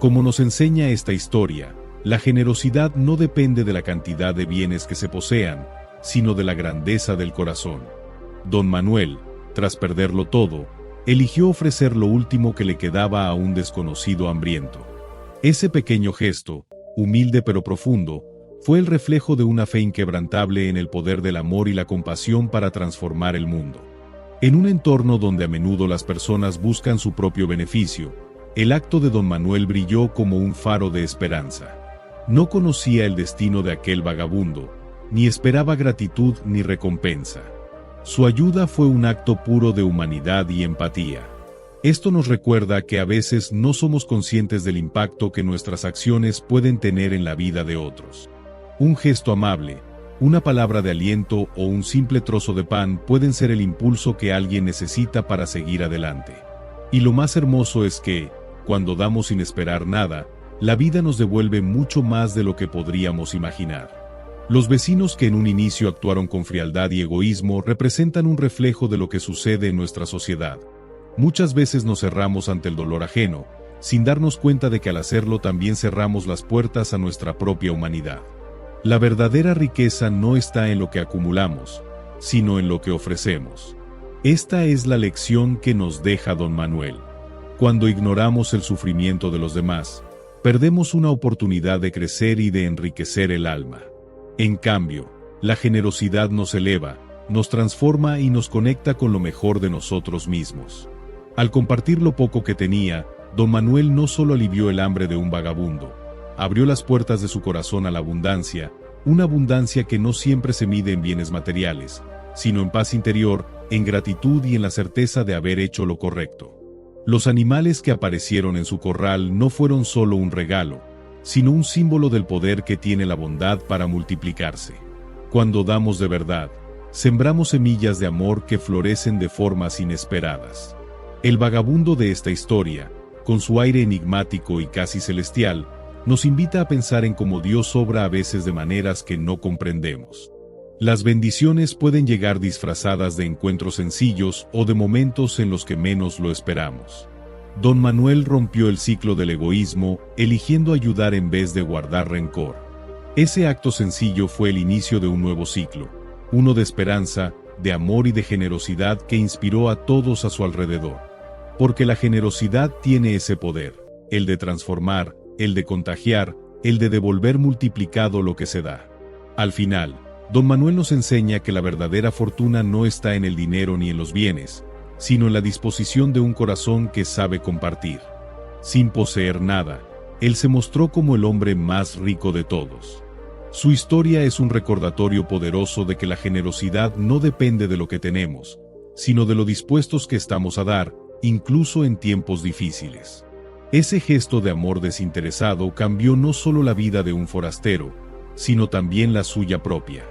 Como nos enseña esta historia, la generosidad no depende de la cantidad de bienes que se posean, sino de la grandeza del corazón. Don Manuel, tras perderlo todo, eligió ofrecer lo último que le quedaba a un desconocido hambriento. Ese pequeño gesto, humilde pero profundo, fue el reflejo de una fe inquebrantable en el poder del amor y la compasión para transformar el mundo. En un entorno donde a menudo las personas buscan su propio beneficio, el acto de don Manuel brilló como un faro de esperanza. No conocía el destino de aquel vagabundo, ni esperaba gratitud ni recompensa. Su ayuda fue un acto puro de humanidad y empatía. Esto nos recuerda que a veces no somos conscientes del impacto que nuestras acciones pueden tener en la vida de otros. Un gesto amable, una palabra de aliento o un simple trozo de pan pueden ser el impulso que alguien necesita para seguir adelante. Y lo más hermoso es que, cuando damos sin esperar nada, la vida nos devuelve mucho más de lo que podríamos imaginar. Los vecinos que en un inicio actuaron con frialdad y egoísmo representan un reflejo de lo que sucede en nuestra sociedad. Muchas veces nos cerramos ante el dolor ajeno, sin darnos cuenta de que al hacerlo también cerramos las puertas a nuestra propia humanidad. La verdadera riqueza no está en lo que acumulamos, sino en lo que ofrecemos. Esta es la lección que nos deja don Manuel. Cuando ignoramos el sufrimiento de los demás, perdemos una oportunidad de crecer y de enriquecer el alma. En cambio, la generosidad nos eleva, nos transforma y nos conecta con lo mejor de nosotros mismos. Al compartir lo poco que tenía, don Manuel no solo alivió el hambre de un vagabundo, abrió las puertas de su corazón a la abundancia, una abundancia que no siempre se mide en bienes materiales, sino en paz interior, en gratitud y en la certeza de haber hecho lo correcto. Los animales que aparecieron en su corral no fueron solo un regalo, sino un símbolo del poder que tiene la bondad para multiplicarse. Cuando damos de verdad, sembramos semillas de amor que florecen de formas inesperadas. El vagabundo de esta historia, con su aire enigmático y casi celestial, nos invita a pensar en cómo Dios obra a veces de maneras que no comprendemos. Las bendiciones pueden llegar disfrazadas de encuentros sencillos o de momentos en los que menos lo esperamos. Don Manuel rompió el ciclo del egoísmo, eligiendo ayudar en vez de guardar rencor. Ese acto sencillo fue el inicio de un nuevo ciclo, uno de esperanza, de amor y de generosidad que inspiró a todos a su alrededor. Porque la generosidad tiene ese poder, el de transformar, el de contagiar, el de devolver multiplicado lo que se da. Al final, Don Manuel nos enseña que la verdadera fortuna no está en el dinero ni en los bienes, sino en la disposición de un corazón que sabe compartir. Sin poseer nada, él se mostró como el hombre más rico de todos. Su historia es un recordatorio poderoso de que la generosidad no depende de lo que tenemos, sino de lo dispuestos que estamos a dar, incluso en tiempos difíciles. Ese gesto de amor desinteresado cambió no solo la vida de un forastero, sino también la suya propia.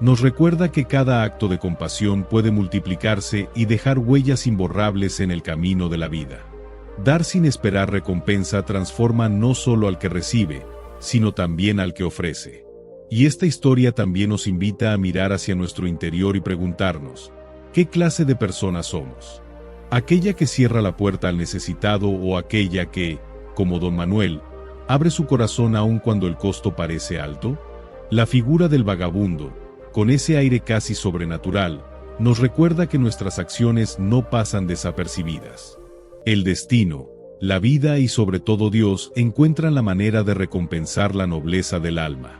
Nos recuerda que cada acto de compasión puede multiplicarse y dejar huellas imborrables en el camino de la vida. Dar sin esperar recompensa transforma no solo al que recibe, sino también al que ofrece. Y esta historia también nos invita a mirar hacia nuestro interior y preguntarnos, ¿qué clase de personas somos? ¿Aquella que cierra la puerta al necesitado o aquella que, como Don Manuel, abre su corazón aun cuando el costo parece alto? La figura del vagabundo, con ese aire casi sobrenatural, nos recuerda que nuestras acciones no pasan desapercibidas. El destino, la vida y sobre todo Dios encuentran la manera de recompensar la nobleza del alma.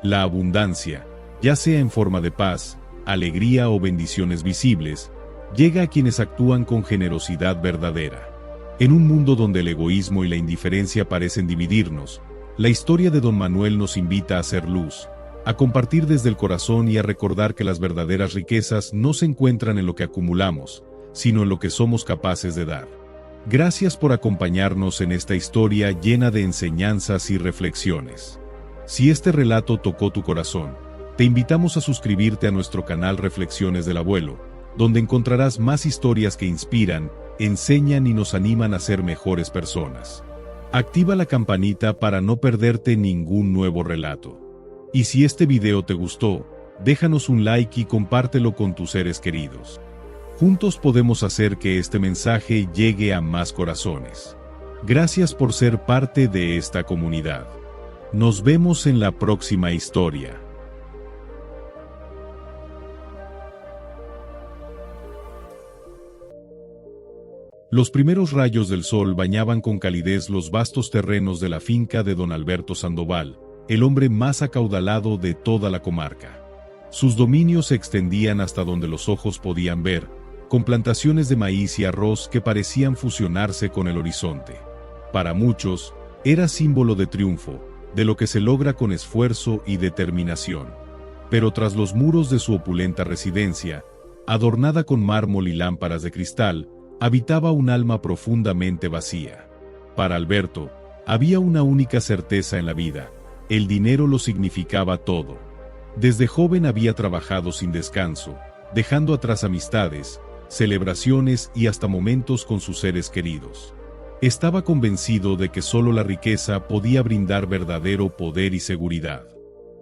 La abundancia, ya sea en forma de paz, alegría o bendiciones visibles, llega a quienes actúan con generosidad verdadera. En un mundo donde el egoísmo y la indiferencia parecen dividirnos, la historia de Don Manuel nos invita a hacer luz, a compartir desde el corazón y a recordar que las verdaderas riquezas no se encuentran en lo que acumulamos, sino en lo que somos capaces de dar. Gracias por acompañarnos en esta historia llena de enseñanzas y reflexiones. Si este relato tocó tu corazón, te invitamos a suscribirte a nuestro canal Reflexiones del Abuelo, donde encontrarás más historias que inspiran, enseñan y nos animan a ser mejores personas. Activa la campanita para no perderte ningún nuevo relato. Y si este video te gustó, déjanos un like y compártelo con tus seres queridos. Juntos podemos hacer que este mensaje llegue a más corazones. Gracias por ser parte de esta comunidad. Nos vemos en la próxima historia. Los primeros rayos del sol bañaban con calidez los vastos terrenos de la finca de don Alberto Sandoval, el hombre más acaudalado de toda la comarca. Sus dominios se extendían hasta donde los ojos podían ver, con plantaciones de maíz y arroz que parecían fusionarse con el horizonte. Para muchos, era símbolo de triunfo, de lo que se logra con esfuerzo y determinación. Pero tras los muros de su opulenta residencia, adornada con mármol y lámparas de cristal, habitaba un alma profundamente vacía. Para Alberto, había una única certeza en la vida: el dinero lo significaba todo. Desde joven había trabajado sin descanso, dejando atrás amistades, celebraciones y hasta momentos con sus seres queridos. Estaba convencido de que solo la riqueza podía brindar verdadero poder y seguridad.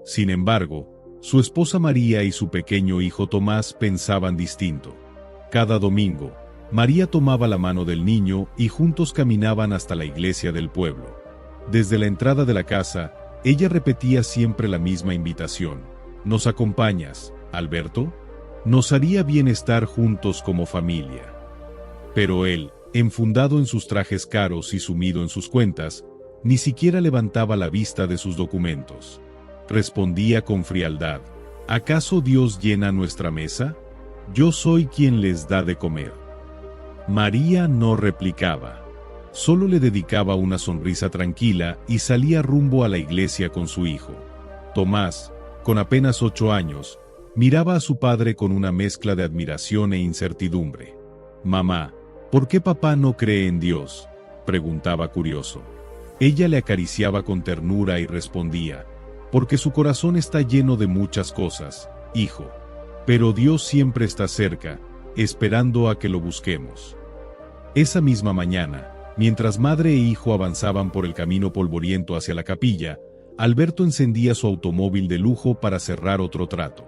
Sin embargo, su esposa María y su pequeño hijo Tomás pensaban distinto. Cada domingo, María tomaba la mano del niño y juntos caminaban hasta la iglesia del pueblo. Desde la entrada de la casa, ella repetía siempre la misma invitación: ¿nos acompañas, Alberto? Nos haría bien estar juntos como familia. Pero él, enfundado en sus trajes caros y sumido en sus cuentas, ni siquiera levantaba la vista de sus documentos. Respondía con frialdad: ¿acaso Dios llena nuestra mesa? Yo soy quien les da de comer. María no replicaba. Solo le dedicaba una sonrisa tranquila y salía rumbo a la iglesia con su hijo. Tomás, con apenas 8 años, miraba a su padre con una mezcla de admiración e incertidumbre. «Mamá, ¿por qué papá no cree en Dios?», preguntaba curioso. Ella le acariciaba con ternura y respondía: «Porque su corazón está lleno de muchas cosas, hijo. Pero Dios siempre está cerca, esperando a que lo busquemos». Esa misma mañana, mientras madre e hijo avanzaban por el camino polvoriento hacia la capilla, Alberto encendía su automóvil de lujo para cerrar otro trato.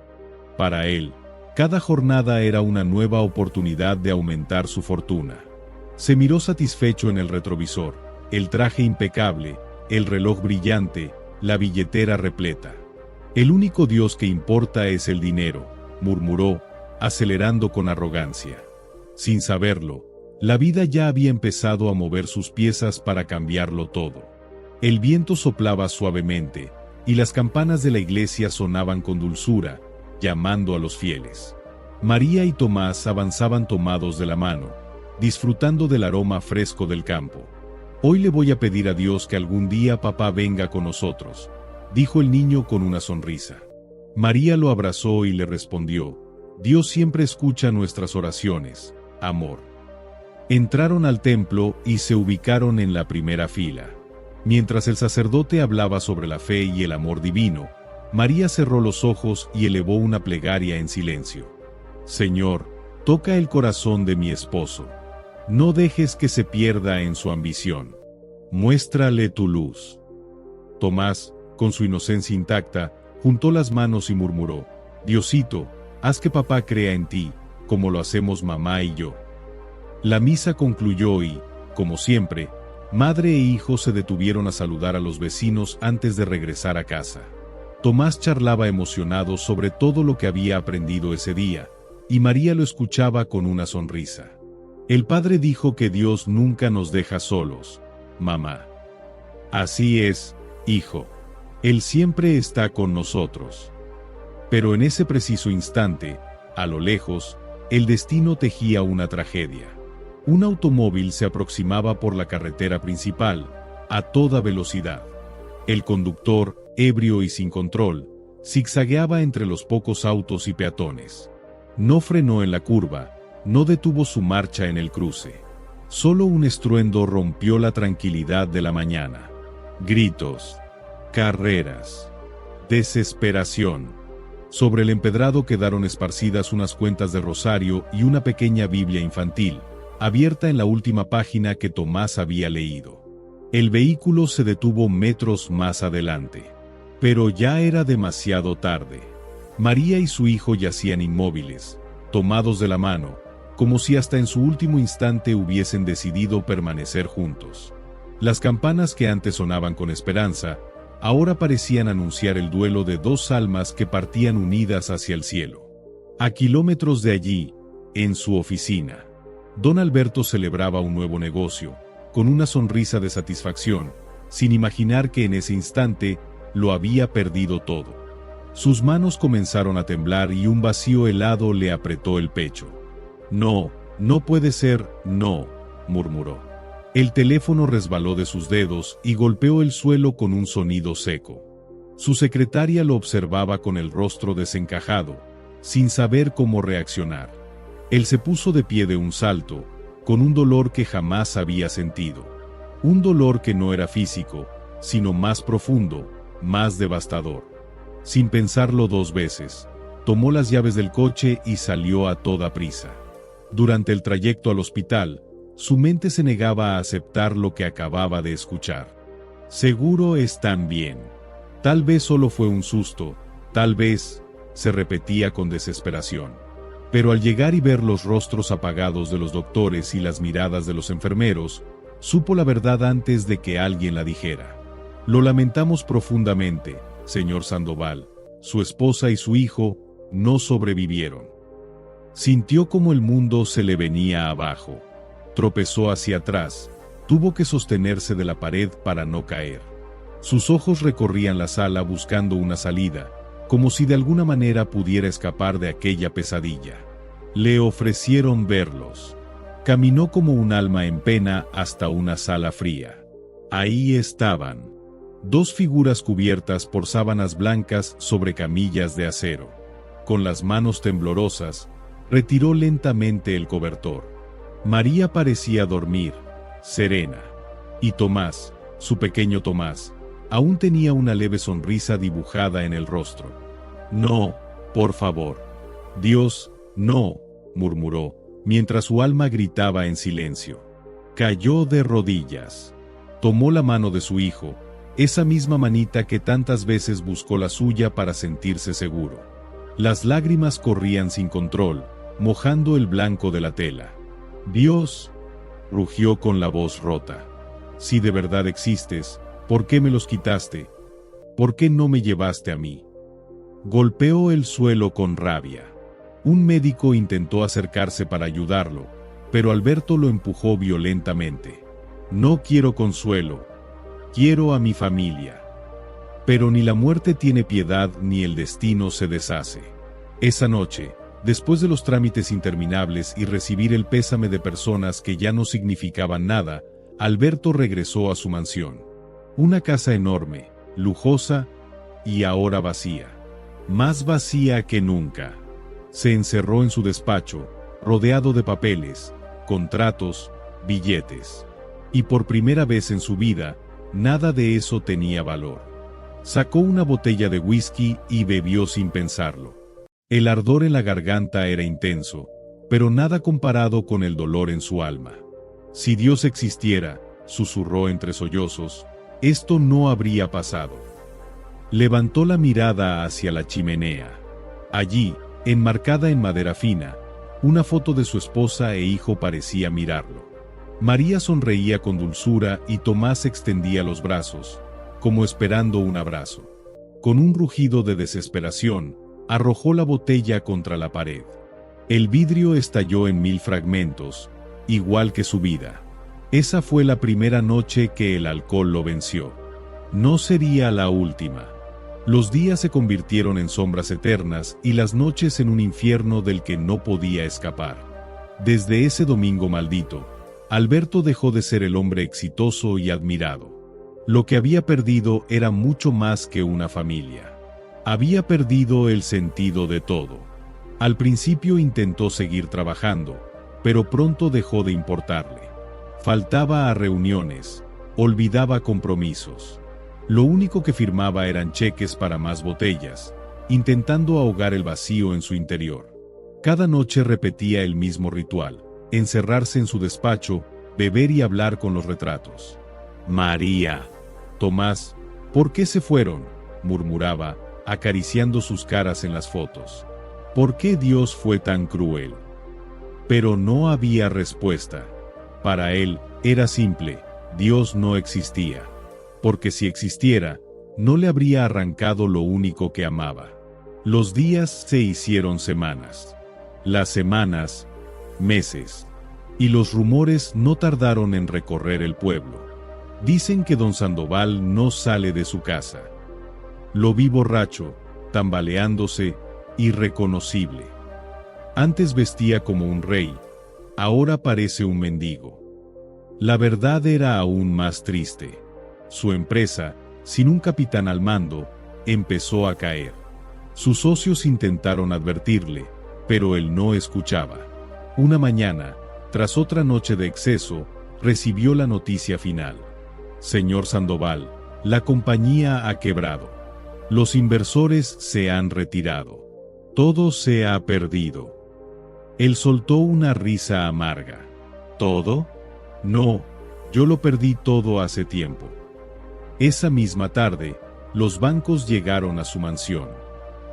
Para él, cada jornada era una nueva oportunidad de aumentar su fortuna. Se miró satisfecho en el retrovisor: el traje impecable, el reloj brillante, la billetera repleta. «El único Dios que importa es el dinero», murmuró, acelerando con arrogancia. Sin saberlo, la vida ya había empezado a mover sus piezas para cambiarlo todo. El viento soplaba suavemente, y las campanas de la iglesia sonaban con dulzura, llamando a los fieles. María y Tomás avanzaban tomados de la mano, disfrutando del aroma fresco del campo. «Hoy le voy a pedir a Dios que algún día papá venga con nosotros», dijo el niño con una sonrisa. María lo abrazó y le respondió: «Dios siempre escucha nuestras oraciones, amor». Entraron al templo y se ubicaron en la primera fila. Mientras el sacerdote hablaba sobre la fe y el amor divino, María cerró los ojos y elevó una plegaria en silencio. «Señor, toca el corazón de mi esposo. No dejes que se pierda en su ambición. Muéstrale tu luz». Tomás, con su inocencia intacta, juntó las manos y murmuró: «Diosito, haz que papá crea en ti, como lo hacemos mamá y yo». La misa concluyó y, como siempre, madre e hijo se detuvieron a saludar a los vecinos antes de regresar a casa. Tomás charlaba emocionado sobre todo lo que había aprendido ese día, y María lo escuchaba con una sonrisa. «El padre dijo que Dios nunca nos deja solos, mamá». «Así es, hijo. Él siempre está con nosotros». Pero en ese preciso instante, a lo lejos, el destino tejía una tragedia. Un automóvil se aproximaba por la carretera principal, a toda velocidad. El conductor, ebrio y sin control, zigzagueaba entre los pocos autos y peatones. No frenó en la curva, no detuvo su marcha en el cruce. Solo un estruendo rompió la tranquilidad de la mañana. Gritos, carreras, desesperación. Sobre el empedrado quedaron esparcidas unas cuentas de rosario y una pequeña Biblia infantil, abierta en la última página que Tomás había leído. El vehículo se detuvo metros más adelante. Pero ya era demasiado tarde. María y su hijo yacían inmóviles, tomados de la mano, como si hasta en su último instante hubiesen decidido permanecer juntos. Las campanas que antes sonaban con esperanza, ahora parecían anunciar el duelo de dos almas que partían unidas hacia el cielo. A kilómetros de allí, en su oficina, don Alberto celebraba un nuevo negocio, con una sonrisa de satisfacción, sin imaginar que en ese instante lo había perdido todo. Sus manos comenzaron a temblar y un vacío helado le apretó el pecho. «No, no puede ser, no», murmuró. El teléfono resbaló de sus dedos y golpeó el suelo con un sonido seco. Su secretaria lo observaba con el rostro desencajado, sin saber cómo reaccionar. Él se puso de pie de un salto, con un dolor que jamás había sentido. Un dolor que no era físico, sino más profundo, más devastador. Sin pensarlo dos veces, tomó las llaves del coche y salió a toda prisa. Durante el trayecto al hospital, su mente se negaba a aceptar lo que acababa de escuchar. «Seguro están bien. Tal vez solo fue un susto, tal vez», se repetía con desesperación. Pero al llegar y ver los rostros apagados de los doctores y las miradas de los enfermeros, supo la verdad antes de que alguien la dijera. «Lo lamentamos profundamente, señor Sandoval, su esposa y su hijo no sobrevivieron». Sintió como el mundo se le venía abajo. Tropezó hacia atrás, tuvo que sostenerse de la pared para no caer. Sus ojos recorrían la sala buscando una salida, como si de alguna manera pudiera escapar de aquella pesadilla. Le ofrecieron verlos. Caminó como un alma en pena hasta una sala fría. Ahí estaban. Dos figuras cubiertas por sábanas blancas sobre camillas de acero. Con las manos temblorosas, retiró lentamente el cobertor. María parecía dormir, serena. Y Tomás, su pequeño Tomás, aún tenía una leve sonrisa dibujada en el rostro. «No, por favor. Dios, no», murmuró, mientras su alma gritaba en silencio. Cayó de rodillas. Tomó la mano de su hijo, esa misma manita que tantas veces buscó la suya para sentirse seguro. Las lágrimas corrían sin control, mojando el blanco de la tela. «Dios», rugió con la voz rota, «si de verdad existes, ¿por qué me los quitaste? ¿Por qué no me llevaste a mí?». Golpeó el suelo con rabia. Un médico intentó acercarse para ayudarlo, pero Alberto lo empujó violentamente. «No quiero consuelo, quiero a mi familia». Pero ni la muerte tiene piedad ni el destino se deshace. Esa noche, después de los trámites interminables y recibir el pésame de personas que ya no significaban nada, Alberto regresó a su mansión. Una casa enorme, lujosa y ahora vacía. Más vacía que nunca. Se encerró en su despacho, rodeado de papeles, contratos, billetes. Y por primera vez en su vida, nada de eso tenía valor. Sacó una botella de whisky y bebió sin pensarlo. El ardor en la garganta era intenso, pero nada comparado con el dolor en su alma. Si Dios existiera, susurró entre sollozos, esto no habría pasado. Levantó la mirada hacia la chimenea. Allí, enmarcada en madera fina, una foto de su esposa e hijo parecía mirarlo. María sonreía con dulzura y Tomás extendía los brazos, como esperando un abrazo. Con un rugido de desesperación, arrojó la botella contra la pared. El vidrio estalló en 1000 fragmentos, igual que su vida. Esa fue la primera noche que el alcohol lo venció. No sería la última. Los días se convirtieron en sombras eternas y las noches en un infierno del que no podía escapar. Desde ese domingo maldito, Alberto dejó de ser el hombre exitoso y admirado. Lo que había perdido era mucho más que una familia. Había perdido el sentido de todo. Al principio intentó seguir trabajando, pero pronto dejó de importarle. Faltaba a reuniones, olvidaba compromisos. Lo único que firmaba eran cheques para más botellas, intentando ahogar el vacío en su interior. Cada noche repetía el mismo ritual: encerrarse en su despacho, beber y hablar con los retratos. María, Tomás, ¿por qué se fueron?, murmuraba, acariciando sus caras en las fotos. ¿Por qué Dios fue tan cruel? Pero no había respuesta. Para él, era simple: Dios no existía. Porque si existiera, no le habría arrancado lo único que amaba. Los días se hicieron semanas. Las semanas, meses. Y los rumores no tardaron en recorrer el pueblo. Dicen que don Sandoval no sale de su casa. Lo vi borracho, tambaleándose, irreconocible. Antes vestía como un rey, ahora parece un mendigo. La verdad era aún más triste. Su empresa, sin un capitán al mando, empezó a caer. Sus socios intentaron advertirle, pero él no escuchaba. Una mañana, tras otra noche de exceso, recibió la noticia final. Señor Sandoval, la compañía ha quebrado. Los inversores se han retirado. Todo se ha perdido. Él soltó una risa amarga. ¿Todo? No, yo lo perdí todo hace tiempo. Esa misma tarde, los bancos llegaron a su mansión.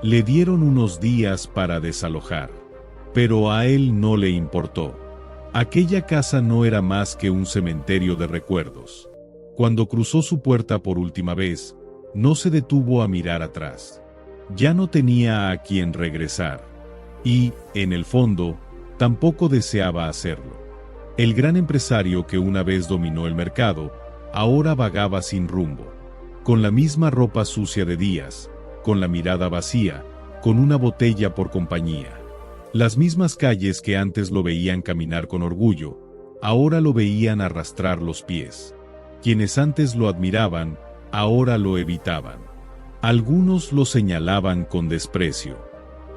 Le dieron unos días para desalojar. Pero a él no le importó. Aquella casa no era más que un cementerio de recuerdos. Cuando cruzó su puerta por última vez, no se detuvo a mirar atrás. Ya no tenía a quien regresar. Y, en el fondo, tampoco deseaba hacerlo. El gran empresario que una vez dominó el mercado, ahora vagaba sin rumbo, con la misma ropa sucia de días, con la mirada vacía, con una botella por compañía. Las mismas calles que antes lo veían caminar con orgullo, ahora lo veían arrastrar los pies. Quienes antes lo admiraban, ahora lo evitaban. Algunos lo señalaban con desprecio.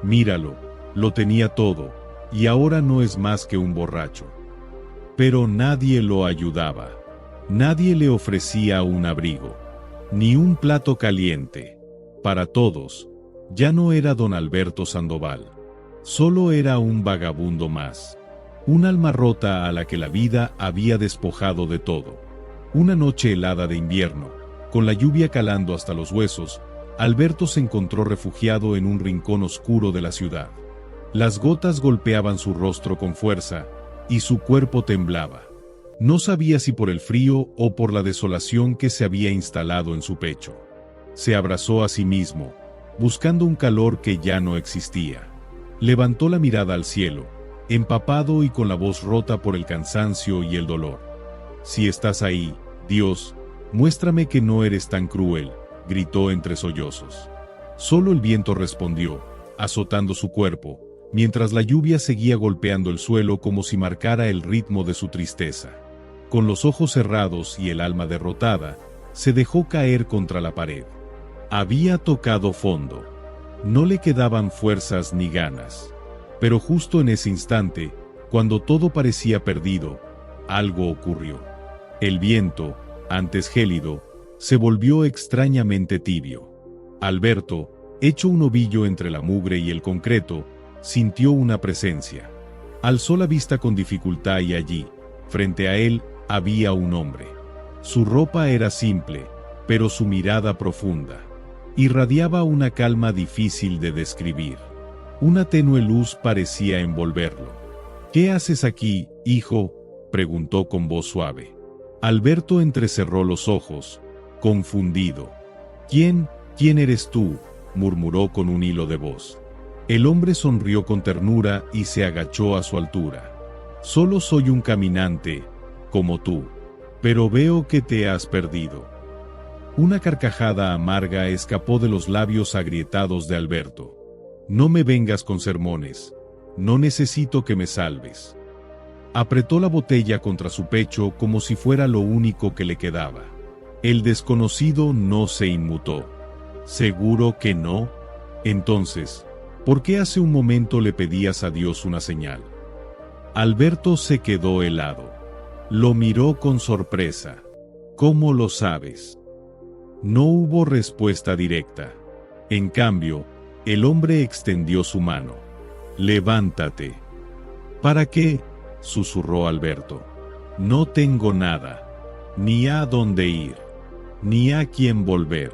Míralo, lo tenía todo, y ahora no es más que un borracho. Pero nadie lo ayudaba. Nadie le ofrecía un abrigo, ni un plato caliente. Para todos, ya no era don Alberto Sandoval. Solo era un vagabundo más. Un alma rota a la que la vida había despojado de todo. Una noche helada de invierno, con la lluvia calando hasta los huesos, Alberto se encontró refugiado en un rincón oscuro de la ciudad. Las gotas golpeaban su rostro con fuerza, y su cuerpo temblaba. No sabía si por el frío o por la desolación que se había instalado en su pecho. Se abrazó a sí mismo, buscando un calor que ya no existía. Levantó la mirada al cielo, empapado y con la voz rota por el cansancio y el dolor. Si estás ahí, Dios, muéstrame que no eres tan cruel, gritó entre sollozos. Solo el viento respondió, azotando su cuerpo, mientras la lluvia seguía golpeando el suelo como si marcara el ritmo de su tristeza. Con los ojos cerrados y el alma derrotada, se dejó caer contra la pared. Había tocado fondo. No le quedaban fuerzas ni ganas. Pero justo en ese instante, cuando todo parecía perdido, algo ocurrió. El viento, antes gélido, se volvió extrañamente tibio. Alberto, hecho un ovillo entre la mugre y el concreto, sintió una presencia. Alzó la vista con dificultad y allí, frente a él, había un hombre. Su ropa era simple, pero su mirada profunda. Irradiaba una calma difícil de describir. Una tenue luz parecía envolverlo. «¿Qué haces aquí, hijo?», preguntó con voz suave. Alberto entrecerró los ojos, confundido. «¿Quién eres tú?», murmuró con un hilo de voz. El hombre sonrió con ternura y se agachó a su altura. «Solo soy un caminante, como tú, pero veo que te has perdido». Una carcajada amarga escapó de los labios agrietados de Alberto. «No me vengas con sermones. No necesito que me salves». Apretó la botella contra su pecho como si fuera lo único que le quedaba. El desconocido no se inmutó. «¿Seguro que no? Entonces, ¿por qué hace un momento le pedías a Dios una señal?». Alberto se quedó helado. Lo miró con sorpresa. «¿Cómo lo sabes?». No hubo respuesta directa. En cambio, el hombre extendió su mano. «Levántate». «¿Para qué?», susurró Alberto. «No tengo nada, ni a dónde ir, ni a quién volver».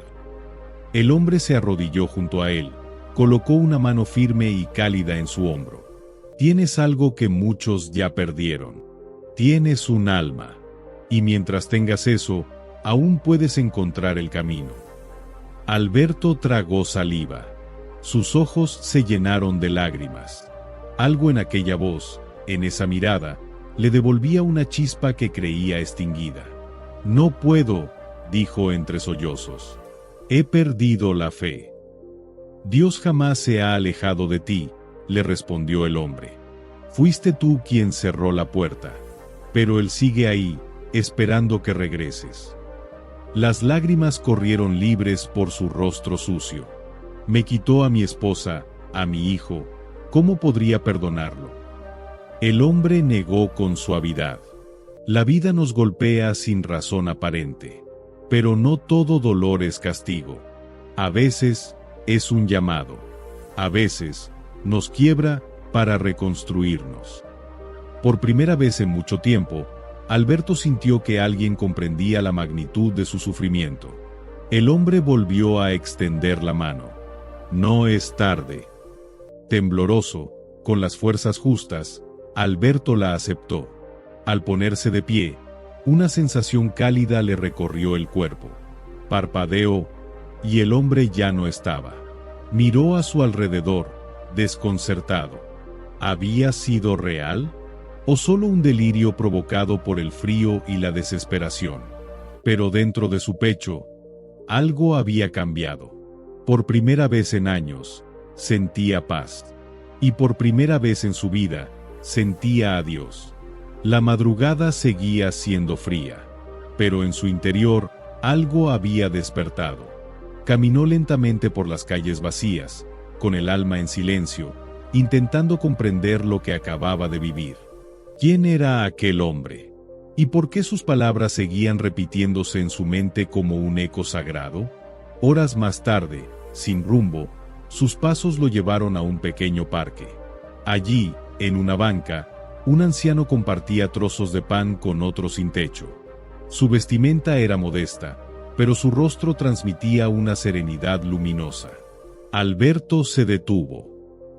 El hombre se arrodilló junto a él, colocó una mano firme y cálida en su hombro. «Tienes algo que muchos ya perdieron. Tienes un alma. Y mientras tengas eso, aún puedes encontrar el camino». Alberto tragó saliva. Sus ojos se llenaron de lágrimas. Algo en aquella voz, en esa mirada, le devolvía una chispa que creía extinguida. «No puedo», dijo entre sollozos. «He perdido la fe». «Dios jamás se ha alejado de ti», le respondió el hombre. «Fuiste tú quien cerró la puerta. Pero Él sigue ahí, esperando que regreses». Las lágrimas corrieron libres por su rostro sucio. «Me quitó a mi esposa, a mi hijo. ¿Cómo podría perdonarlo?». El hombre negó con suavidad. «La vida nos golpea sin razón aparente. Pero no todo dolor es castigo. A veces es un llamado. A veces nos quiebra para reconstruirnos». Por primera vez en mucho tiempo, Alberto sintió que alguien comprendía la magnitud de su sufrimiento. El hombre volvió a extender la mano. «No es tarde». Tembloroso, con las fuerzas justas, Alberto la aceptó. Al ponerse de pie, una sensación cálida le recorrió el cuerpo. Parpadeó, y el hombre ya no estaba. Miró a su alrededor, desconcertado. ¿Había sido real? ¿O solo un delirio provocado por el frío y la desesperación? Pero dentro de su pecho, algo había cambiado. Por primera vez en años, sentía paz. Y por primera vez en su vida, sentía a Dios. La madrugada seguía siendo fría, pero en su interior, algo había despertado. Caminó lentamente por las calles vacías, con el alma en silencio, intentando comprender lo que acababa de vivir. ¿Quién era aquel hombre? ¿Y por qué sus palabras seguían repitiéndose en su mente como un eco sagrado? Horas más tarde, sin rumbo, sus pasos lo llevaron a un pequeño parque. Allí, en una banca, un anciano compartía trozos de pan con otro sin techo. Su vestimenta era modesta, pero su rostro transmitía una serenidad luminosa. Alberto se detuvo.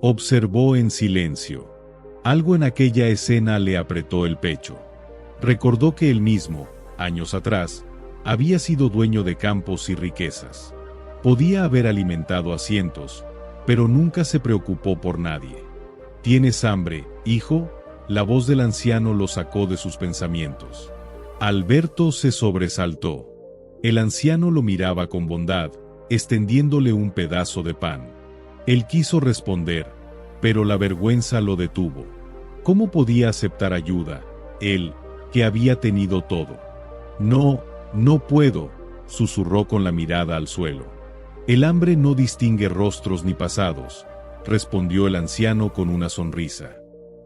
Observó en silencio. Algo en aquella escena le apretó el pecho. Recordó que él mismo, años atrás, había sido dueño de campos y riquezas. Podía haber alimentado a cientos, pero nunca se preocupó por nadie. ¿Tienes hambre, hijo?, la voz del anciano lo sacó de sus pensamientos. Alberto se sobresaltó. El anciano lo miraba con bondad, extendiéndole un pedazo de pan. Él quiso responder, pero la vergüenza lo detuvo. ¿Cómo podía aceptar ayuda, él, que había tenido todo? No, no puedo, susurró con la mirada al suelo. El hambre no distingue rostros ni pasados, respondió el anciano con una sonrisa.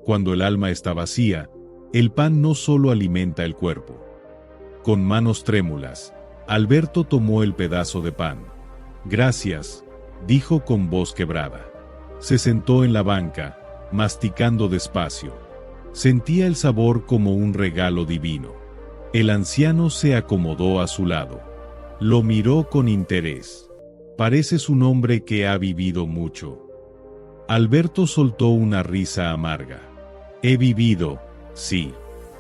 Cuando el alma está vacía, el pan no solo alimenta el cuerpo. Con manos trémulas, Alberto tomó el pedazo de pan. Gracias, dijo con voz quebrada. Se sentó en la banca, masticando despacio. Sentía el sabor como un regalo divino. El anciano se acomodó a su lado. Lo miró con interés. Pareces un hombre que ha vivido mucho. Alberto soltó una risa amarga. He vivido, sí,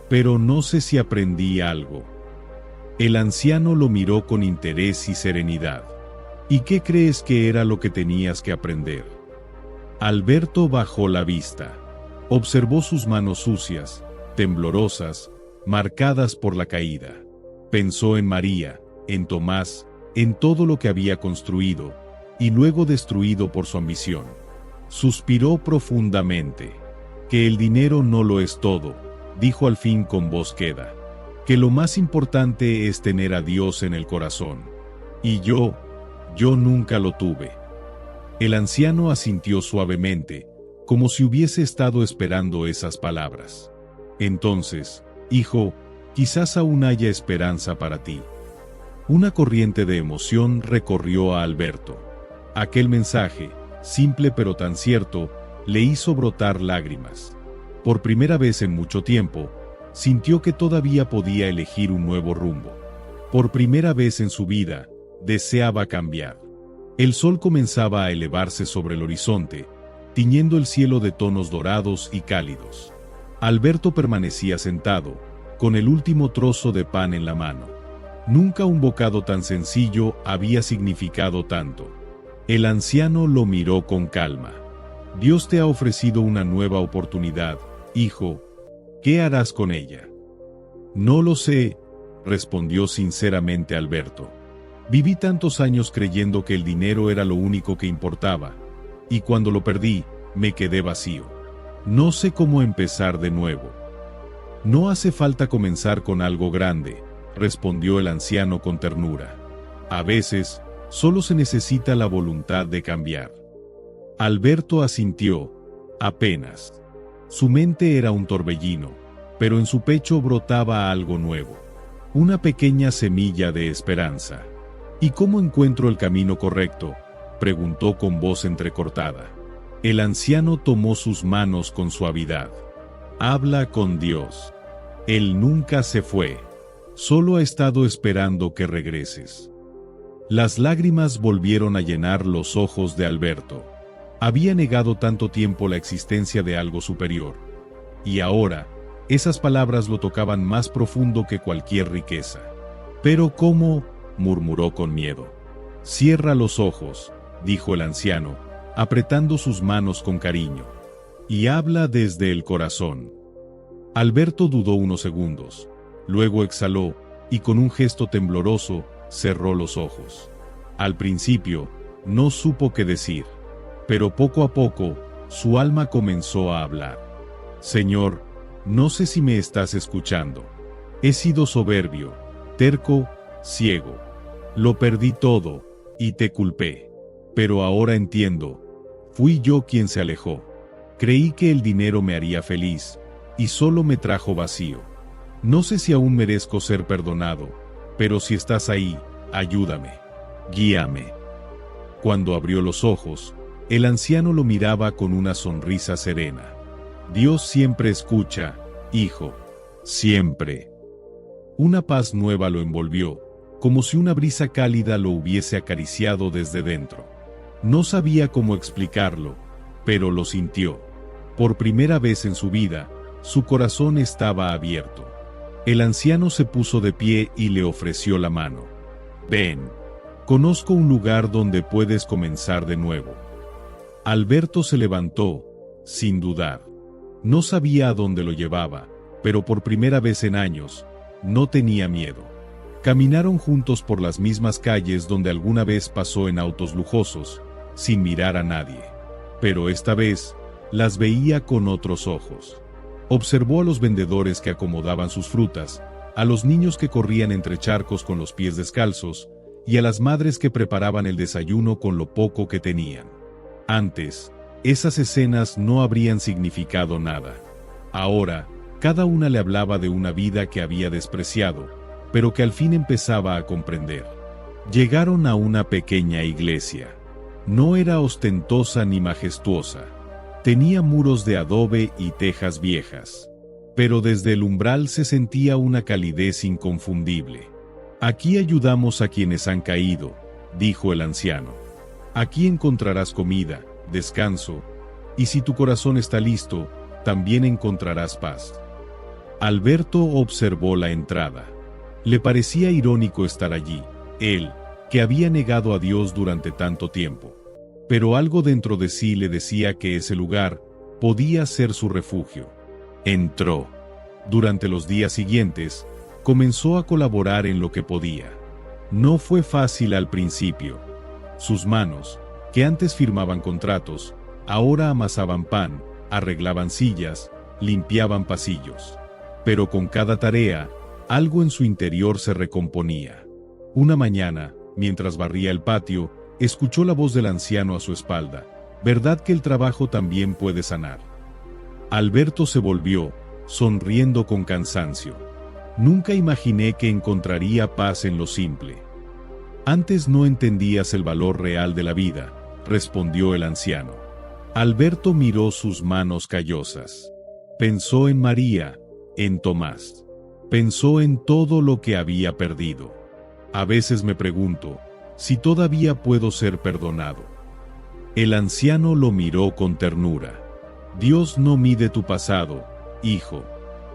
pero no sé si aprendí algo. El anciano lo miró con interés y serenidad. ¿Y qué crees que era lo que tenías que aprender? Alberto bajó la vista. Observó sus manos sucias, temblorosas, marcadas por la caída. Pensó en María, en Tomás, en todo lo que había construido, y luego destruido por su ambición. Suspiró profundamente. Que el dinero no lo es todo, dijo al fin con voz queda. Que lo más importante es tener a Dios en el corazón. Y yo nunca lo tuve. El anciano asintió suavemente, como si hubiese estado esperando esas palabras. Entonces, hijo, quizás aún haya esperanza para ti. Una corriente de emoción recorrió a Alberto. Aquel mensaje, simple pero tan cierto, le hizo brotar lágrimas. Por primera vez en mucho tiempo, sintió que todavía podía elegir un nuevo rumbo. Por primera vez en su vida, deseaba cambiar. El sol comenzaba a elevarse sobre el horizonte, tiñendo el cielo de tonos dorados y cálidos. Alberto permanecía sentado, con el último trozo de pan en la mano. Nunca un bocado tan sencillo había significado tanto. El anciano lo miró con calma. Dios te ha ofrecido una nueva oportunidad, hijo. ¿Qué harás con ella? No lo sé, respondió sinceramente Alberto. Viví tantos años creyendo que el dinero era lo único que importaba, y cuando lo perdí, me quedé vacío. No sé cómo empezar de nuevo. No hace falta comenzar con algo grande, respondió el anciano con ternura. A veces, solo se necesita la voluntad de cambiar. Alberto asintió, apenas. Su mente era un torbellino, pero en su pecho brotaba algo nuevo. Una pequeña semilla de esperanza. ¿Y cómo encuentro el camino correcto?, preguntó con voz entrecortada. El anciano tomó sus manos con suavidad. Habla con Dios. Él nunca se fue. Solo ha estado esperando que regreses. Las lágrimas volvieron a llenar los ojos de Alberto. Había negado tanto tiempo la existencia de algo superior. Y ahora, esas palabras lo tocaban más profundo que cualquier riqueza. Pero ¿cómo?, murmuró con miedo. Cierra los ojos, dijo el anciano, apretando sus manos con cariño. Y habla desde el corazón. Alberto dudó unos segundos. Luego exhaló, y con un gesto tembloroso, cerró los ojos. Al principio, no supo qué decir. Pero poco a poco, su alma comenzó a hablar. Señor, no sé si me estás escuchando. He sido soberbio, terco, ciego. Lo perdí todo, y te culpé. Pero ahora entiendo. Fui yo quien se alejó. Creí que el dinero me haría feliz, y solo me trajo vacío. No sé si aún merezco ser perdonado, pero si estás ahí, ayúdame. Guíame. Cuando abrió los ojos, el anciano lo miraba con una sonrisa serena. Dios siempre escucha, hijo. Siempre. Una paz nueva lo envolvió, como si una brisa cálida lo hubiese acariciado desde dentro. No sabía cómo explicarlo, pero lo sintió. Por primera vez en su vida, su corazón estaba abierto. El anciano se puso de pie y le ofreció la mano. Ven. Conozco un lugar donde puedes comenzar de nuevo. Alberto se levantó, sin dudar. No sabía a dónde lo llevaba, pero por primera vez en años, no tenía miedo. Caminaron juntos por las mismas calles donde alguna vez pasó en autos lujosos, sin mirar a nadie. Pero esta vez, las veía con otros ojos. Observó a los vendedores que acomodaban sus frutas, a los niños que corrían entre charcos con los pies descalzos, y a las madres que preparaban el desayuno con lo poco que tenían. Antes, esas escenas no habrían significado nada. Ahora, cada una le hablaba de una vida que había despreciado, pero que al fin empezaba a comprender. Llegaron a una pequeña iglesia. No era ostentosa ni majestuosa. Tenía muros de adobe y tejas viejas. Pero desde el umbral se sentía una calidez inconfundible. «Aquí ayudamos a quienes han caído», dijo el anciano. «Aquí encontrarás comida, descanso, y si tu corazón está listo, también encontrarás paz». Alberto observó la entrada. Le parecía irónico estar allí, él, que había negado a Dios durante tanto tiempo. Pero algo dentro de sí le decía que ese lugar podía ser su refugio. Entró. Durante los días siguientes, comenzó a colaborar en lo que podía. No fue fácil al principio. Sus manos, que antes firmaban contratos, ahora amasaban pan, arreglaban sillas, limpiaban pasillos. Pero con cada tarea, algo en su interior se recomponía. Una mañana, mientras barría el patio, escuchó la voz del anciano a su espalda. «¿Verdad que el trabajo también puede sanar?». Alberto se volvió, sonriendo con cansancio. «Nunca imaginé que encontraría paz en lo simple». «Antes no entendías el valor real de la vida», respondió el anciano. Alberto miró sus manos callosas. Pensó en María, en Tomás. Pensó en todo lo que había perdido. «A veces me pregunto si todavía puedo ser perdonado». El anciano lo miró con ternura. «Dios no mide tu pasado, hijo.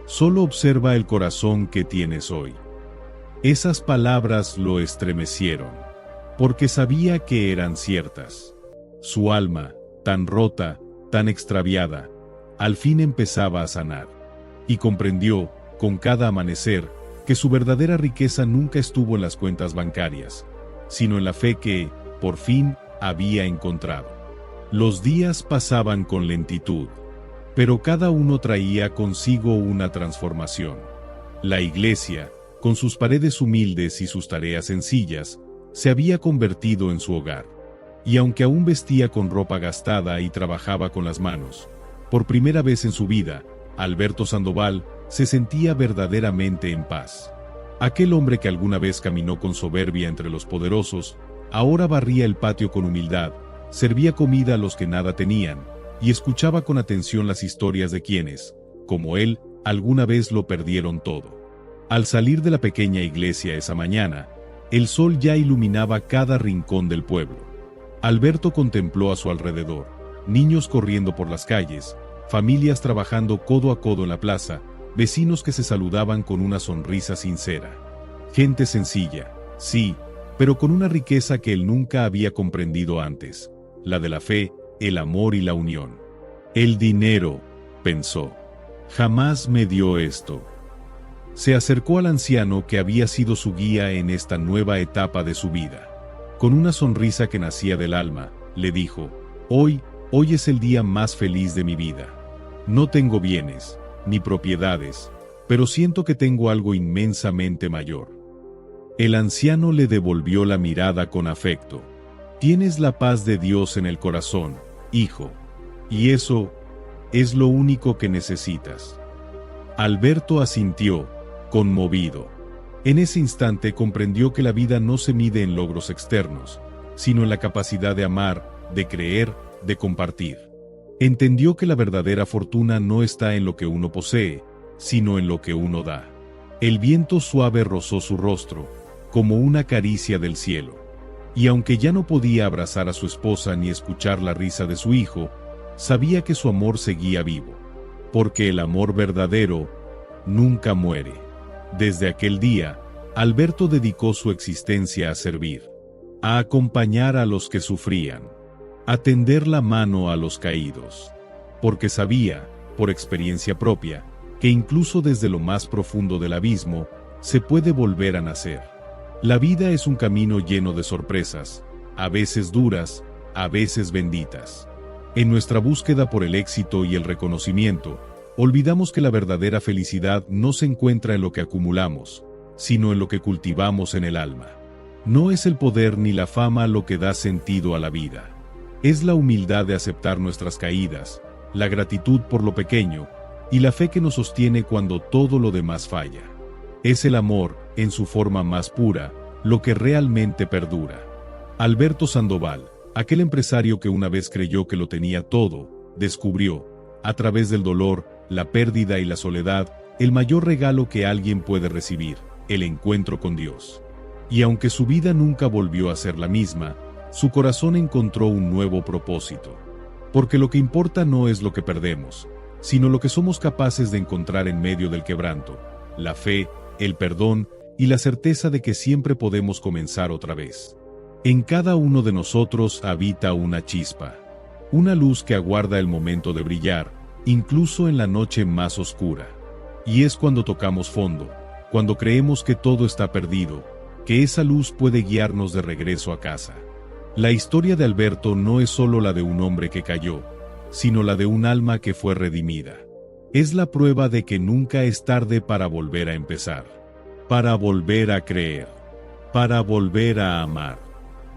Solo observa el corazón que tienes hoy». Esas palabras lo estremecieron, porque sabía que eran ciertas. Su alma, tan rota, tan extraviada, al fin empezaba a sanar. Y comprendió, con cada amanecer, que su verdadera riqueza nunca estuvo en las cuentas bancarias, sino en la fe que, por fin, había encontrado. Los días pasaban con lentitud, pero cada uno traía consigo una transformación. La iglesia, con sus paredes humildes y sus tareas sencillas, se había convertido en su hogar. Y aunque aún vestía con ropa gastada y trabajaba con las manos, por primera vez en su vida, Alberto Sandoval se sentía verdaderamente en paz. Aquel hombre que alguna vez caminó con soberbia entre los poderosos, ahora barría el patio con humildad, servía comida a los que nada tenían, y escuchaba con atención las historias de quienes, como él, alguna vez lo perdieron todo. Al salir de la pequeña iglesia esa mañana, el sol ya iluminaba cada rincón del pueblo. Alberto contempló a su alrededor, niños corriendo por las calles, familias trabajando codo a codo en la plaza, vecinos que se saludaban con una sonrisa sincera. Gente sencilla, sí, pero con una riqueza que él nunca había comprendido antes, la de la fe, el amor y la unión. «El dinero», pensó, «jamás me dio esto». Se acercó al anciano que había sido su guía en esta nueva etapa de su vida. Con una sonrisa que nacía del alma, le dijo: Hoy es el día más feliz de mi vida. No tengo bienes, ni propiedades, pero siento que tengo algo inmensamente mayor». El anciano le devolvió la mirada con afecto. «Tienes la paz de Dios en el corazón, hijo, y eso es lo único que necesitas». Alberto asintió, conmovido. En ese instante comprendió que la vida no se mide en logros externos, sino en la capacidad de amar, de creer, de compartir. Entendió que la verdadera fortuna no está en lo que uno posee, sino en lo que uno da. El viento suave rozó su rostro, como una caricia del cielo. Y aunque ya no podía abrazar a su esposa ni escuchar la risa de su hijo, sabía que su amor seguía vivo. Porque el amor verdadero nunca muere. Desde aquel día, Alberto dedicó su existencia a servir, a acompañar a los que sufrían, a tender la mano a los caídos, porque sabía, por experiencia propia, que incluso desde lo más profundo del abismo, se puede volver a nacer. La vida es un camino lleno de sorpresas, a veces duras, a veces benditas. En nuestra búsqueda por el éxito y el reconocimiento, olvidamos que la verdadera felicidad no se encuentra en lo que acumulamos, sino en lo que cultivamos en el alma. No es el poder ni la fama lo que da sentido a la vida. Es la humildad de aceptar nuestras caídas, la gratitud por lo pequeño, y la fe que nos sostiene cuando todo lo demás falla. Es el amor, en su forma más pura, lo que realmente perdura. Alberto Sandoval, aquel empresario que una vez creyó que lo tenía todo, descubrió, a través del dolor, la pérdida y la soledad, el mayor regalo que alguien puede recibir, el encuentro con Dios. Y aunque su vida nunca volvió a ser la misma, su corazón encontró un nuevo propósito. Porque lo que importa no es lo que perdemos, sino lo que somos capaces de encontrar en medio del quebranto, la fe, el perdón y la certeza de que siempre podemos comenzar otra vez. En cada uno de nosotros habita una chispa, una luz que aguarda el momento de brillar, incluso en la noche más oscura. Y es cuando tocamos fondo, cuando creemos que todo está perdido, que esa luz puede guiarnos de regreso a casa. La historia de Alberto no es solo la de un hombre que cayó, sino la de un alma que fue redimida. Es la prueba de que nunca es tarde para volver a empezar, para volver a creer, para volver a amar.